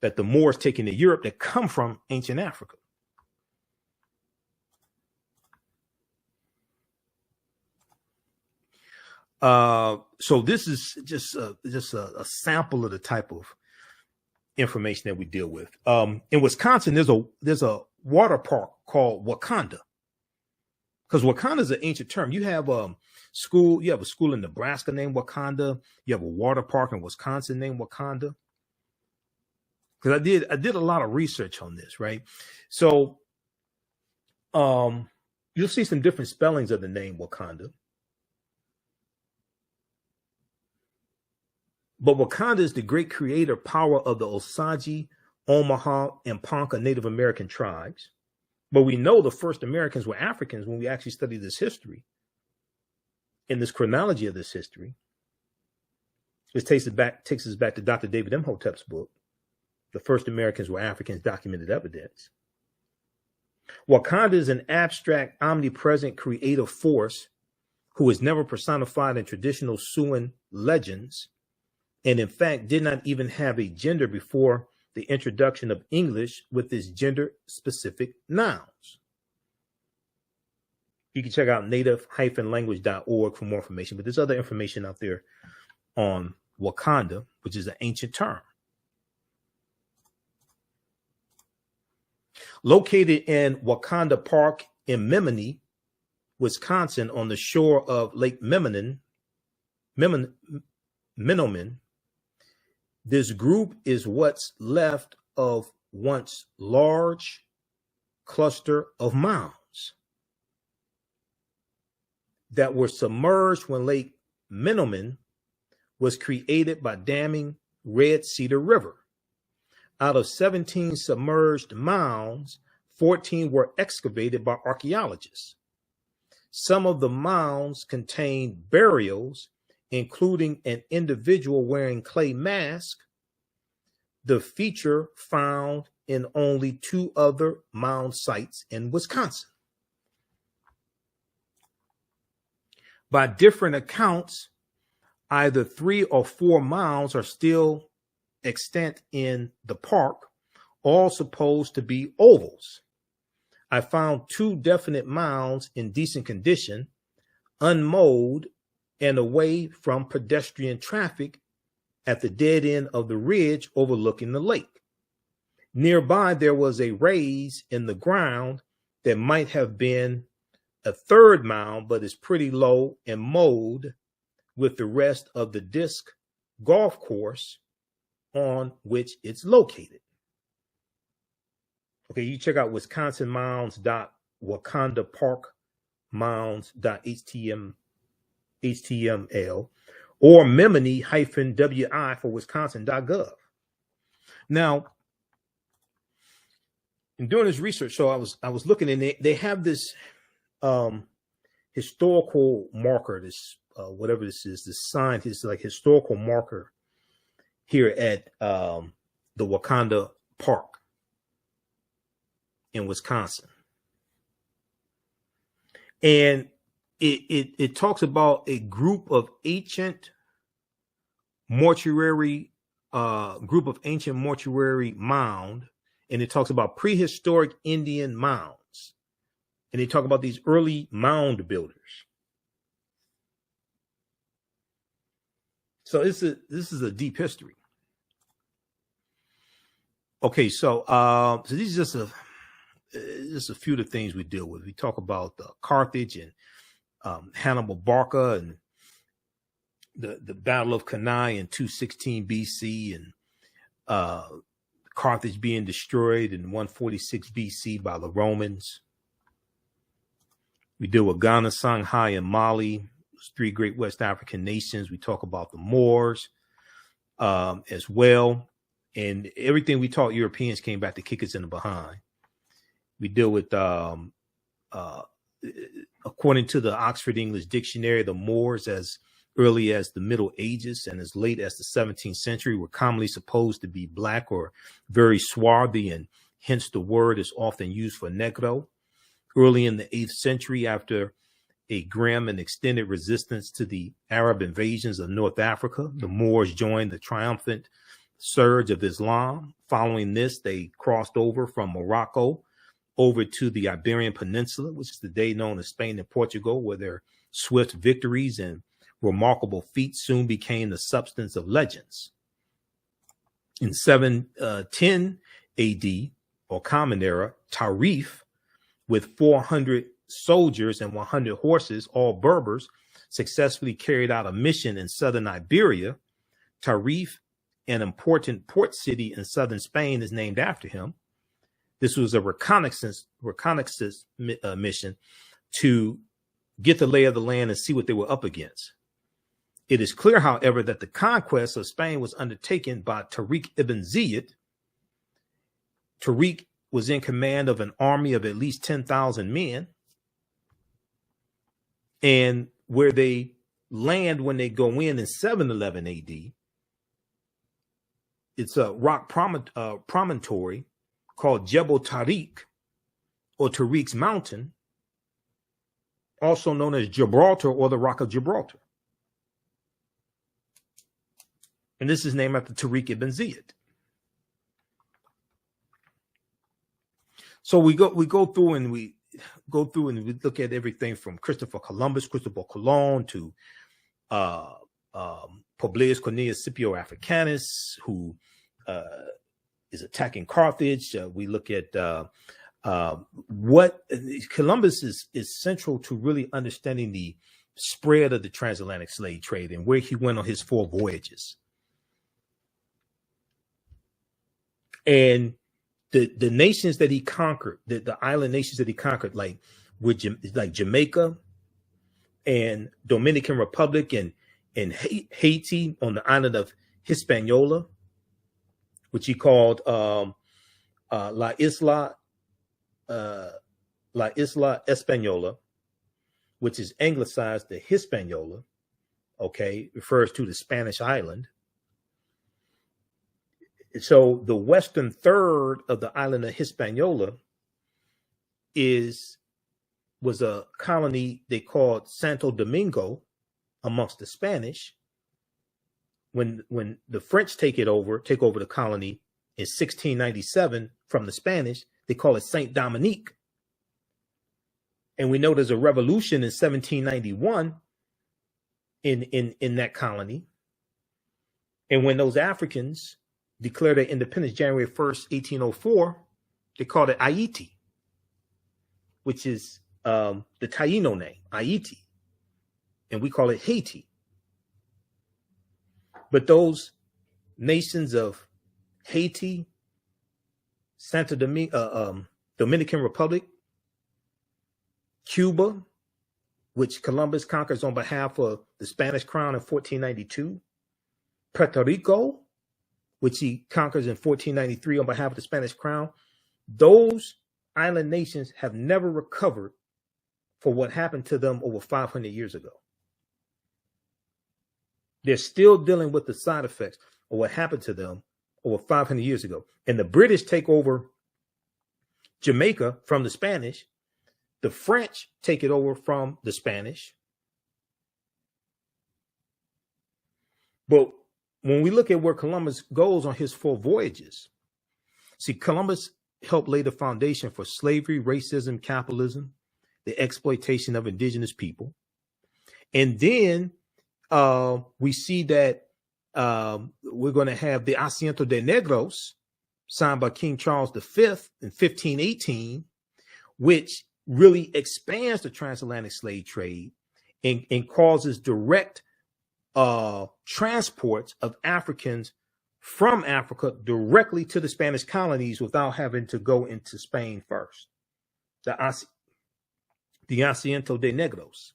that the Moors take into Europe that come from ancient Africa. So this is just a sample of the type of information that we deal with. In Wisconsin, there's a water park called Wakanda, because Wakanda is an ancient term. You have a school in Nebraska named Wakanda. You have a water park in Wisconsin named Wakanda. Because I did a lot of research on this, right? So you'll see some different spellings of the name Wakanda. But Wakanda is the great creator power of the Osage, Omaha, and Ponca Native American tribes. But we know the first Americans were Africans when we actually study this history, in this chronology of this history. This takes us back to Dr. David Imhotep's book. The first Americans were Africans, documented evidence. Wakanda is an abstract, omnipresent, creative force who is never personified in traditional Siouan legends, and in fact did not even have a gender before the introduction of English with its gender-specific nouns. You can check out native-language.org for more information, but there's other information out there on Wakanda, which is an ancient term. Located in Wakanda Park in Menominee, Wisconsin, on the shore of Lake Menominee, this group is what's left of once large cluster of mounds that were submerged when Lake Menominee was created by damming Red Cedar River. Out of 17 submerged mounds, 14 were excavated by archaeologists. Some of the mounds contain burials, including an individual wearing clay mask, the feature found in only 2 other mound sites in Wisconsin. By different accounts, either 3 or 4 mounds are still extant in the park, all supposed to be ovals. I found 2 definite mounds in decent condition, unmowed and away from pedestrian traffic at the dead end of the ridge overlooking the lake. Nearby, there was a raise in the ground that might have been a 3rd mound, but is pretty low and mowed with the rest of the disc golf course on which it's located. Okay, you check out wisconsinmounds.wakandaparkmounds.html or Menominee-wi for wisconsin.gov. Now, in doing this research, so I was looking, and they have this historical marker, this whatever this is, this sign, this like historical marker here at the Wakanda Park in Wisconsin. And it talks about a group of ancient mortuary mound, and it talks about prehistoric Indian mounds. And they talk about these early mound builders. So this is a deep history. Okay, so these are just a few of the things we deal with. We talk about Carthage and Hannibal Barca and the Battle of Cannae in 216 BC, and Carthage being destroyed in 146 BC by the Romans. We deal with Ghana, Songhai, and Mali, 3 great West African nations. We talk about the Moors as well. And everything we taught Europeans came back to kick us in the behind. We deal with, according to the Oxford English Dictionary, the Moors as early as the Middle Ages and as late as the 17th century were commonly supposed to be black or very swarthy, and hence the word is often used for negro. Early in the 8th century, after a grim and extended resistance to the Arab invasions of North Africa, the Moors joined the triumphant surge of Islam. Following this, they crossed over from Morocco over to the Iberian Peninsula, which is today known as Spain and Portugal, where their swift victories and remarkable feats soon became the substance of legends. In 710 AD, or Common Era, Tarif, with 400 soldiers and 100 horses, all Berbers, successfully carried out a mission in southern Iberia. Tarif, an important port city in southern Spain, is named after him. This was a reconnaissance mission to get the lay of the land and see what they were up against. It is clear, however, that the conquest of Spain was undertaken by Tariq ibn Ziyad. Tariq was in command of an army of at least 10,000 men. And where they land when they go in 711 AD it's a rock promontory called Jebel Tariq, or Tariq's Mountain, also known as Gibraltar or the Rock of Gibraltar. And this is named after Tariq ibn Ziyad. So we go through and we look at everything from Christopher Colon to Publius Cornelius Scipio Africanus, who is attacking Carthage. We look at what Columbus is central to really understanding the spread of the transatlantic slave trade and where he went on his 4 voyages. And the nations that he conquered, the island nations that he conquered, like Jamaica and Dominican Republic and Haiti on the island of Hispaniola, which he called La Isla Española, which is anglicized to Hispaniola, okay, refers to the Spanish island. So the western third of the island of Hispaniola was a colony they called Santo Domingo amongst the Spanish. When the French take over the colony in 1697 from the Spanish, they call it Saint Dominique. And we know there's a revolution in 1791 in that colony. And when those Africans declared their independence January 1st, 1804, they called it Haiti, which is the Taino name, Haiti. And we call it Haiti. But those nations of Haiti, Santo Domingo, Dominican Republic, Cuba, which Columbus conquers on behalf of the Spanish crown in 1492, Puerto Rico, which he conquers in 1493 on behalf of the Spanish crown, those island nations have never recovered for what happened to them over 500 years ago. They're still dealing with the side effects of what happened to them over 500 years ago. And the British take over Jamaica from the Spanish. The French take it over from the Spanish. But when we look at where Columbus goes on his 4 voyages, see, Columbus helped lay the foundation for slavery, racism, capitalism, the exploitation of indigenous people. And then we see that we're going to have the Asiento de Negros signed by King Charles V in 1518, which really expands the transatlantic slave trade and causes direct transports of Africans from Africa directly to the Spanish colonies without having to go into Spain first. The Asiento de Negros.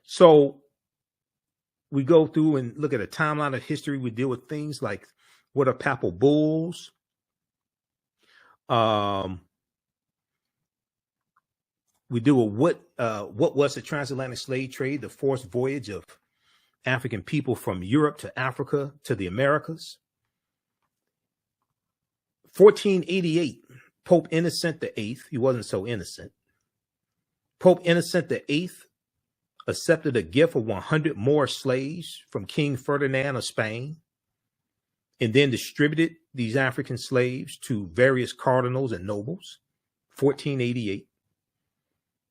So we go through and look at a timeline of history. We deal with things like what are papal bulls, we deal with what was the transatlantic slave trade, the forced voyage of African people from Europe to Africa to the Americas. 1488, Pope Innocent VIII, he wasn't so innocent. Pope Innocent VIII accepted a gift of 100 more slaves from King Ferdinand of Spain, and then distributed these African slaves to various cardinals and nobles. 1488.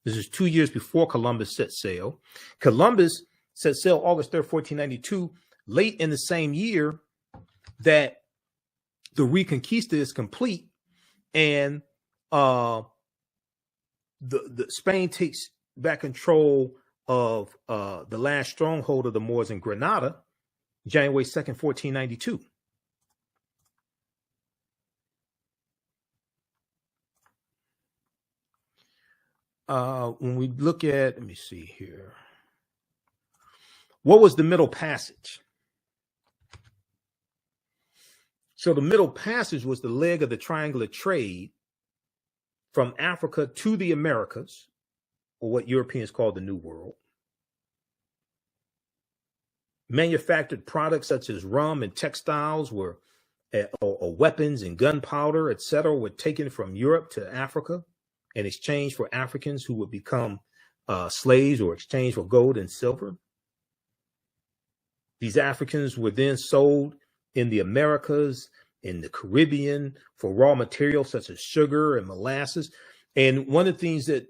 This is 2 years before Columbus set sail. Columbus set sail August 3rd, 1492, late in the same year that the Reconquista is complete, and the Spain takes back control of the last stronghold of the Moors in Granada, January 2nd, 1492. When we look at, let me see here. What was the Middle Passage? So the Middle Passage was the leg of the triangular trade from Africa to the Americas, or what Europeans call the New World. Manufactured products such as rum and textiles were, or weapons and gunpowder, etc., were taken from Europe to Africa in exchange for Africans who would become slaves or exchange for gold and silver. These Africans were then sold in the Americas, in the Caribbean, for raw materials such as sugar and molasses. And one of the things that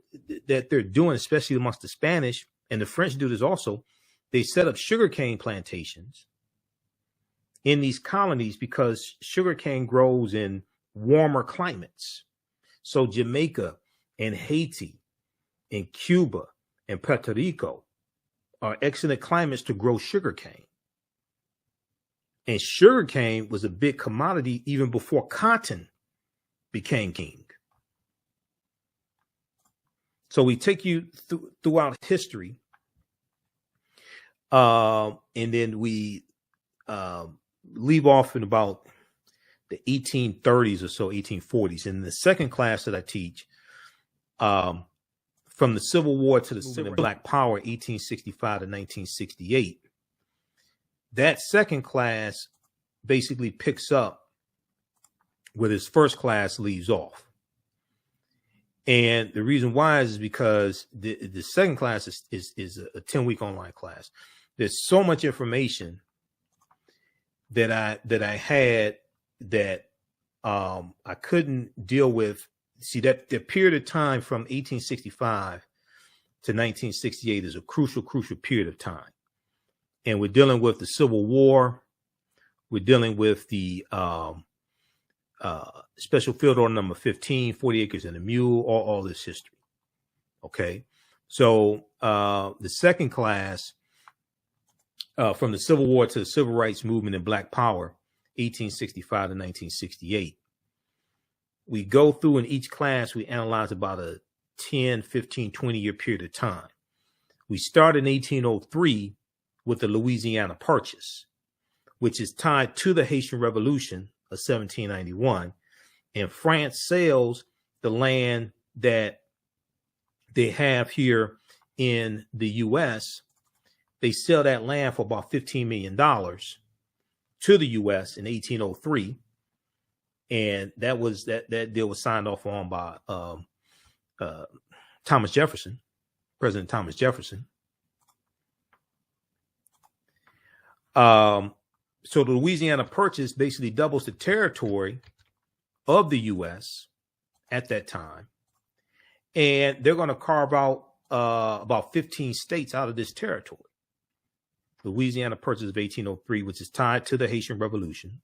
they're doing, especially amongst the Spanish, and the French do this also, they set up sugarcane plantations in these colonies because sugarcane grows in warmer climates. So Jamaica and Haiti and Cuba and Puerto Rico are excellent climates to grow sugarcane. And sugarcane was a big commodity even before cotton became king. So we take you throughout history, and then we leave off in about the 1830s or so, 1840s. In the second class that I teach, from the Civil War to the Civil Black Power, 1865 to 1968, that second class basically picks up where this first class leaves off. And the reason why is because the second class is a 10-week online class. There's so much information that I had that I couldn't deal with. See, that the period of time from 1865 to 1968 is a crucial period of time. And we're dealing with the Civil War. We're dealing with the Special Field Order number 15, 40 Acres and a Mule, all this history. Okay. So the second class, from the Civil War to the Civil Rights Movement and Black Power, 1865 to 1968. We go through in each class, we analyze about a 10, 15, 20-year period of time. We start in 1803 with the Louisiana Purchase, which is tied to the Haitian Revolution of 1791. And France sells the land that they have here in the U.S. They sell that land for about $15 million to the U.S. in 1803. And that deal was signed off on by Thomas Jefferson, President Thomas Jefferson. So the Louisiana Purchase basically doubles the territory of the U.S. at that time. And they're going to carve out about 15 states out of this territory. Louisiana Purchase of 1803, which is tied to the Haitian Revolution.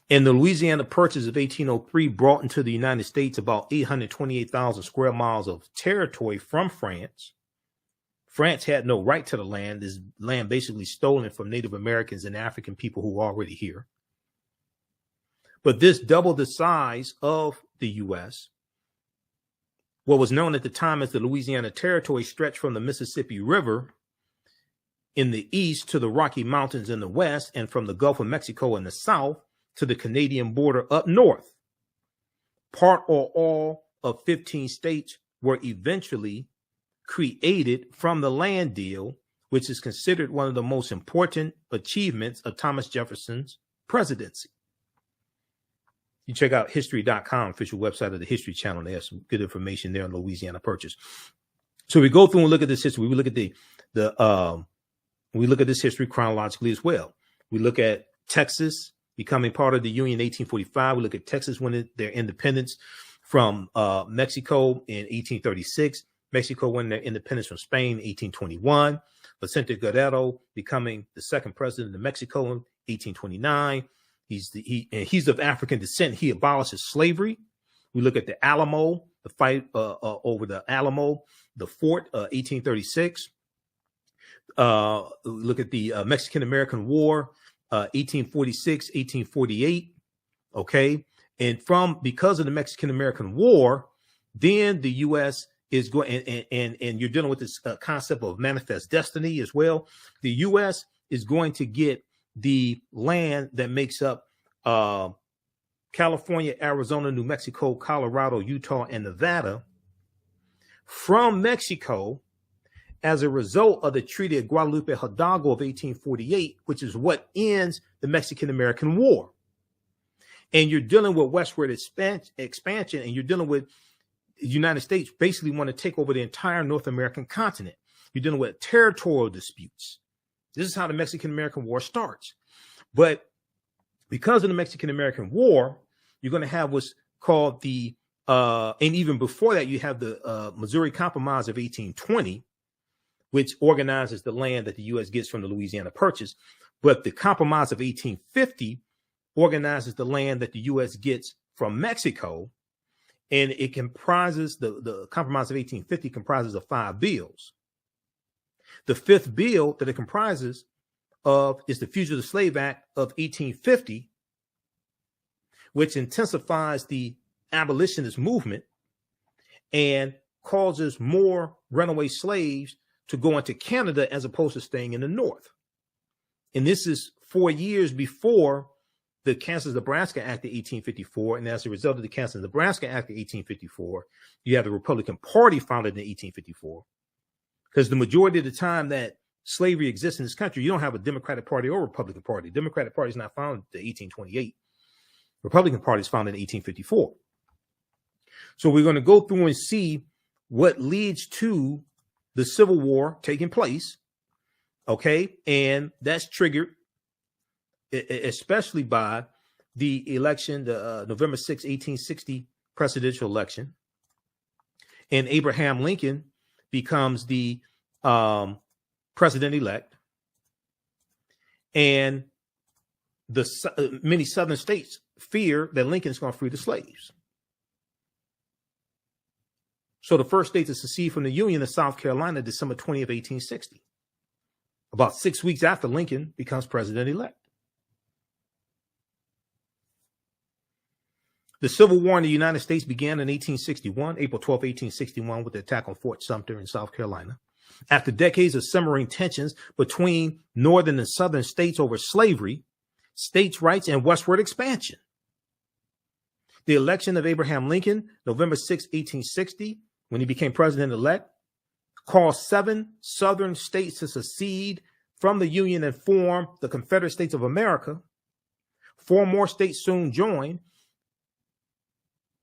And the Louisiana Purchase of 1803 brought into the United States about 828,000 square miles of territory from France. France had no right to the land. This land basically stolen from Native Americans and African people who were already here. But this doubled the size of the U.S. What was known at the time as the Louisiana Territory stretched from the Mississippi River in the east to the Rocky Mountains in the west, and from the Gulf of Mexico in the south to the Canadian border up north. Part or all of 15 states were eventually created from the land deal, which is considered one of the most important achievements of Thomas Jefferson's presidency. You check out history.com, official website of the History Channel. They have some good information there on Louisiana Purchase. So we go through and look at this history. We look at we look at this history chronologically as well. We look at Texas becoming part of the Union in 1845. We look at Texas winning their independence from Mexico in 1836. Mexico winning their independence from Spain in 1821. Vicente Guerrero becoming the second president of Mexico in 1829. He's of African descent. He abolishes slavery. We look at the Alamo, the fight over the Alamo, the fort, 1836. Look at the Mexican-American War, 1846, 1848. Okay. And because of the Mexican-American War, then the U.S. is going, and you're dealing with this concept of manifest destiny as well. The U.S. is going to get the land that makes up California, Arizona, New Mexico, Colorado, Utah, and Nevada from Mexico. as a result of the Treaty of Guadalupe Hidalgo of 1848, which is what ends the Mexican-American War. And you're dealing with westward expansion, and you're dealing with the United States basically want to take over the entire North American continent. You're dealing with territorial disputes. This is how the Mexican-American War starts. But because of the Mexican-American War, you're going to have what's called the, and even before that, you have the Missouri Compromise of 1820, which organizes the land that the U.S. gets from the Louisiana Purchase. But the Compromise of 1850 organizes the land that the U.S. gets from Mexico. And it comprises, the Compromise of 1850 comprises of 5 bills. The 5th bill that it comprises of is the Fugitive Slave Act of 1850, which intensifies the abolitionist movement and causes more runaway slaves to go into Canada as opposed to staying in the North. And this is 4 years before the Kansas-Nebraska Act of 1854. And as a result of the Kansas-Nebraska Act of 1854, you have the Republican Party founded in 1854. Because the majority of the time that slavery exists in this country, you don't have a Democratic Party or Republican Party. Democratic Party is not founded in 1828. Republican Party is founded in 1854. So we're going to go through and see what leads to the Civil War taking place. Okay. And that's triggered especially by the election, the November 6, 1860 presidential election. And Abraham Lincoln becomes the president-elect. And the many southern states fear that Lincoln is going to free the slaves. So the first state to secede from the Union is South Carolina, December 20th, 1860. About 6 weeks after Lincoln becomes president-elect. The Civil War in the United States began in 1861, April 12, 1861, with the attack on Fort Sumter in South Carolina. After decades of simmering tensions between northern and southern states over slavery, states' rights, and westward expansion. The election of Abraham Lincoln, November 6, 1860, when he became president-elect, caused 7 southern states to secede from the Union and form the Confederate States of America. 4 more states soon joined.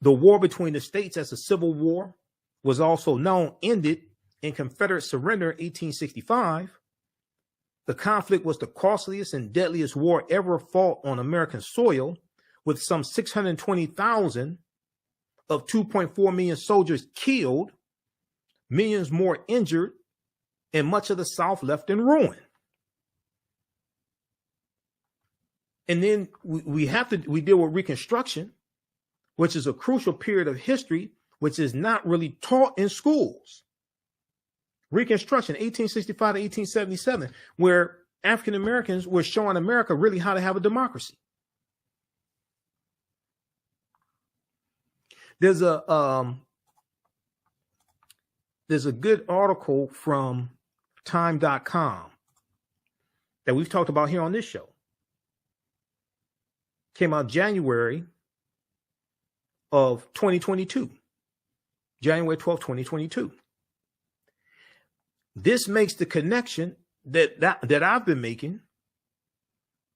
The war between the states as a civil war was also known, ended in Confederate surrender in 1865. The conflict was the costliest and deadliest war ever fought on American soil, with some 620,000 of 2.4 million soldiers killed, millions more injured, and much of the South left in ruin. And then we deal with Reconstruction, which is a crucial period of history, which is not really taught in schools. Reconstruction, 1865 to 1877, where African Americans were showing America really how to have a democracy. There's a good article from time.com that we've talked about here on this show. Came out January of 2022, January 12, 2022. This makes the connection that I've been making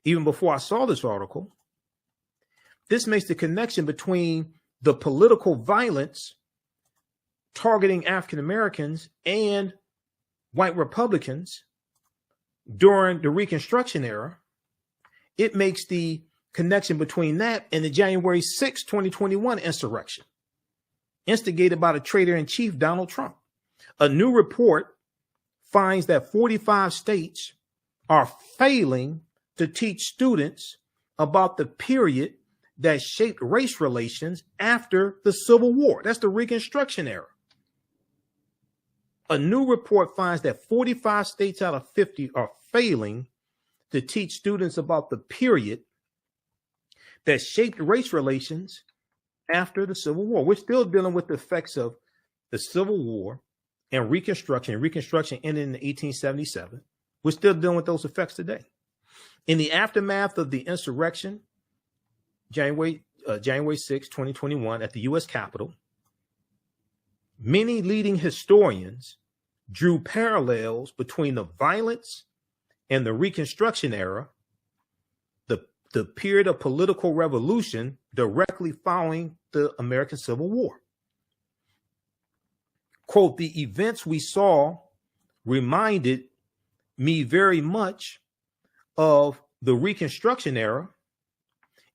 even before I saw this article. This makes the connection between the political violence targeting African Americans and white Republicans during the Reconstruction era. It makes the connection between that and the January 6, 2021 insurrection, instigated by the traitor-in-chief, Donald Trump. A new report finds that 45 states are failing to teach students about the period that shaped race relations after the Civil War. That's the Reconstruction era. A new report finds that 45 states out of 50 are failing to teach students about the period that shaped race relations after the Civil War. We're still dealing with the effects of the Civil War and Reconstruction. Reconstruction ended in 1877. We're still dealing with those effects today. In the aftermath of the insurrection, January 6, 2021, at the U.S. Capitol, many leading historians drew parallels between the violence and the Reconstruction era, the period of political revolution directly following the American Civil War. Quote, the events we saw reminded me very much of the Reconstruction era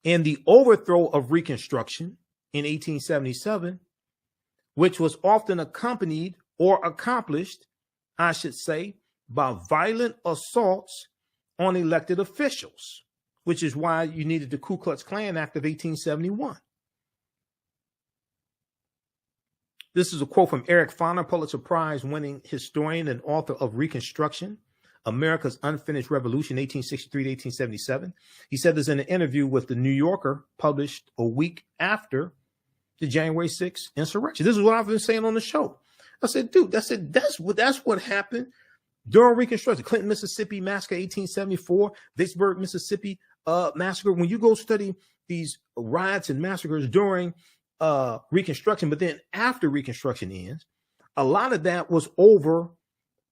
and the overthrow of Reconstruction in 1877, which was often accompanied or accomplished, I should say, by violent assaults on elected officials, which is why you needed the Ku Klux Klan Act of 1871. This is a quote from Eric Foner, Pulitzer Prize winning historian and author of Reconstruction, America's Unfinished Revolution, 1863 to 1877. He said this in an interview with the New Yorker published a week after the January 6th insurrection. This is what I've been saying on the show. I said, dude, that's what happened during Reconstruction. Clinton, Mississippi massacre, 1874, Vicksburg, Mississippi massacre. When you go study these riots and massacres during Reconstruction, but then after Reconstruction ends, a lot of that was over.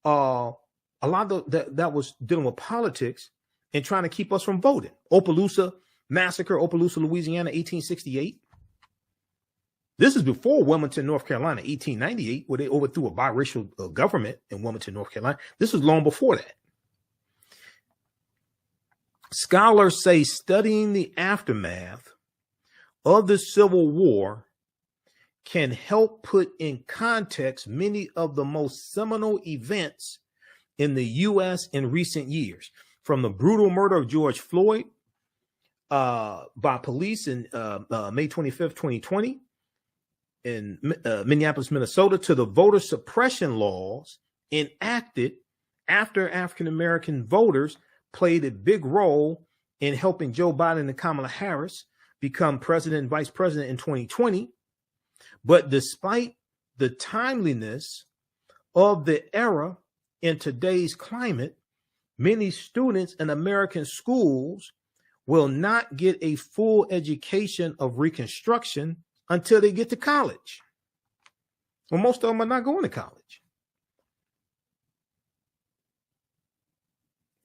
A lot of that was dealing with politics and trying to keep us from voting. Opelousas massacre, Opelousas, Louisiana, 1868. This is before Wilmington, North Carolina, 1898, where they overthrew a biracial government in Wilmington, North Carolina. This was long before that. Scholars say studying the aftermath of the Civil War can help put in context many of the most seminal events in the U.S. in recent years, from the brutal murder of George Floyd by police in May 25th, 2020, in Minneapolis, Minnesota, to the voter suppression laws enacted after African-American voters played a big role in helping Joe Biden and Kamala Harris become president and vice president in 2020. But despite the timeliness of the era in today's climate, many students in American schools will not get a full education of Reconstruction until they get to college. Well, most of them are not going to college.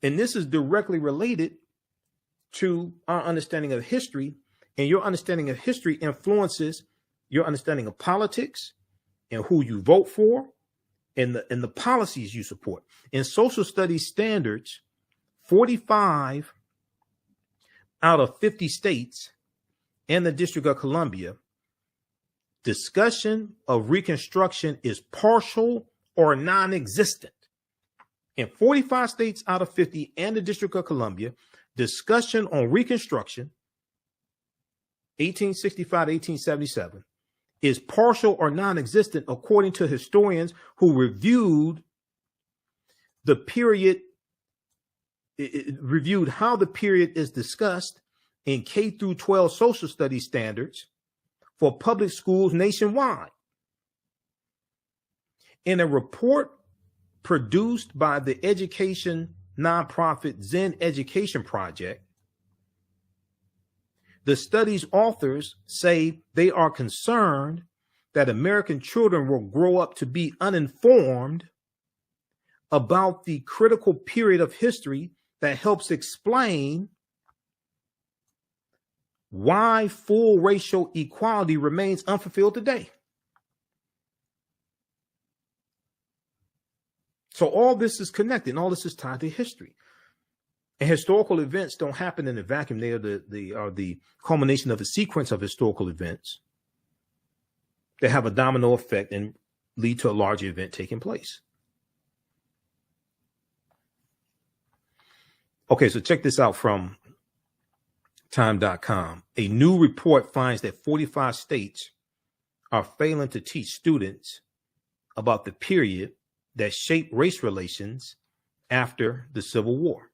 And this is directly related to our understanding of history, and your understanding of history influences your understanding of politics and who you vote for and the policies you support. In social studies standards, 45 out of 50 states and the District of Columbia, discussion of Reconstruction is partial or non-existent. In 45 states out of 50 and the District of Columbia, discussion on Reconstruction, 1865 to 1877, is partial or non-existent, according to historians who reviewed the period, reviewed how the period is discussed in K through 12 social studies standards for public schools nationwide. In a report produced by the education nonprofit Zen Education Project, the study's authors say they are concerned that American children will grow up to be uninformed about the critical period of history that helps explain why full racial equality remains unfulfilled today. So all this is connected, and all this is tied to history. And historical events don't happen in a vacuum. They are the culmination of a sequence of historical events that have a domino effect and lead to a larger event taking place. Okay, so check this out from time.com. A new report finds that 45 states are failing to teach students about the period that shaped race relations after the Civil War.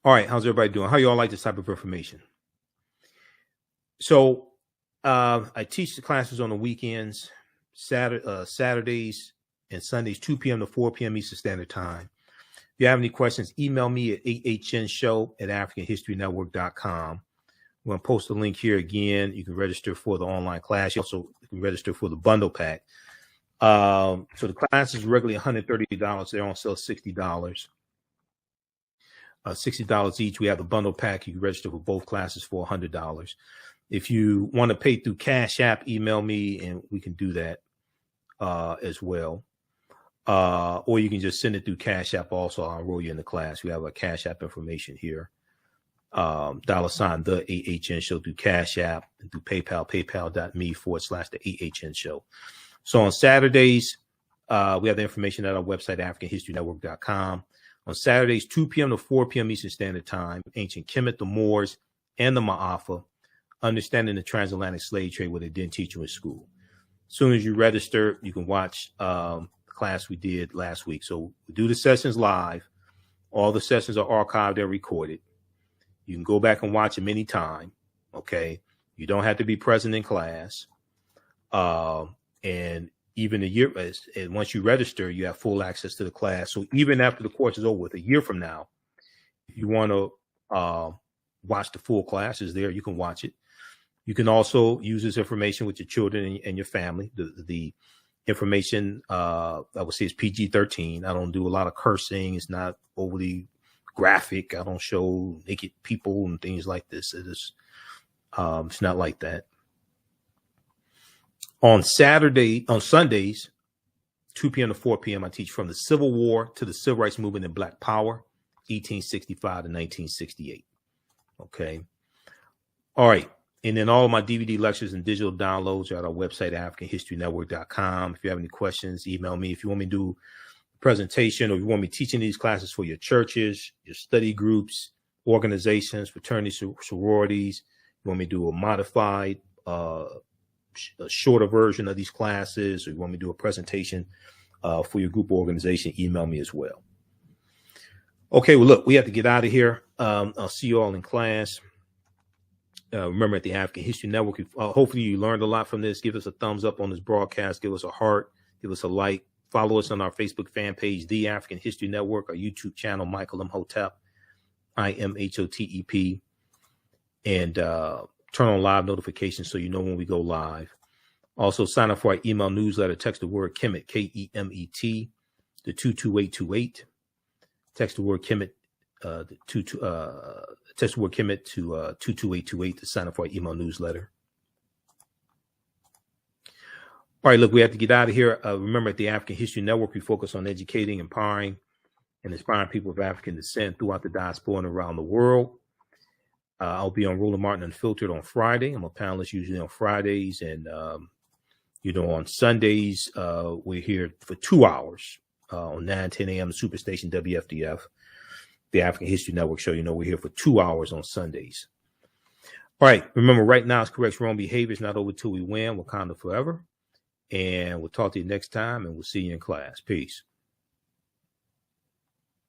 All right, how's everybody doing? How y'all like this type of information? So I teach the classes on the weekends, Saturdays and Sundays, 2 p.m. to 4 p.m. Eastern Standard Time. If you have any questions, email me at ahnshow@africanhistorynetwork.com, We're going to post the link here again. You can register for the online class. You also can register for the bundle pack. So the class is regularly $130. They're on sale $60. $60 each. We have the bundle pack. You can register for both classes for $100. If you want to pay through Cash App, email me and we can do that as well. Or you can just send it through Cash App also. I'll enroll you in the class. We have our Cash App information here. $, the AHN show through Cash App and through PayPal, paypal.me/the AHN show. So on Saturdays, we have the information at our website, AfricanHistoryNetwork.com. On Saturdays, 2 p.m. to 4 p.m. Eastern Standard Time, ancient Kemet, the Moors, and the Maafa, understanding the transatlantic slave trade, what they didn't teach you in school. As soon as you register, you can watch the class we did last week. So we do the sessions live. All the sessions are archived and recorded. You can go back and watch them anytime. Okay. You don't have to be present in class. And even a year, and once you register, you have full access to the class. So even after the course is over with, a year from now, if you want to watch the full classes there, you can watch it. You can also use this information with your children and your family. The information, I would say, is PG-13. I don't do a lot of cursing. It's not overly graphic. I don't show naked people and things like this. It is, it's not like that. On Sundays, 2 p.m. to 4 p.m., I teach from the Civil War to the Civil Rights Movement and Black Power, 1865 to 1968. Okay. All right. And then all of my DVD lectures and digital downloads are at our website, AfricanHistoryNetwork.com. If you have any questions, email me. If you want me to do a presentation or you want me teaching these classes for your churches, your study groups, organizations, fraternities, sororities, you want me to do a modified, a shorter version of these classes, or you want me to do a presentation for your group or organization, email me as well. Okay, well, look, we have to get out of here. I'll see you all in class. Remember, at the African History Network, hopefully you learned a lot from this. Give us a thumbs up on this broadcast. Give us a heart. Give us a like. Follow us on our Facebook fan page, The African History Network, our YouTube channel, Michael Imhotep, IMHOTEP, and turn on live notifications so you know when we go live. Also, sign up for our email newsletter. Text the word Kemet, K-E-M-E-T, to 22828. Text the word Kemet, text the word Kemet to 22828 to sign up for our email newsletter. All right, look, we have to get out of here. Remember, at the African History Network, we focus on educating, empowering, and inspiring people of African descent throughout the diaspora and around the world. I'll be on Roland Martin Unfiltered on Friday. I'm a panelist usually on Fridays. And, on Sundays, we're here for 2 hours on 9-10 a.m. Superstation WFDF, the African History Network show. We're here for 2 hours on Sundays. All right. Remember, right now, it's correct wrong behavior. It's not over till we win. Wakanda forever. And we'll talk to you next time, and we'll see you in class. Peace.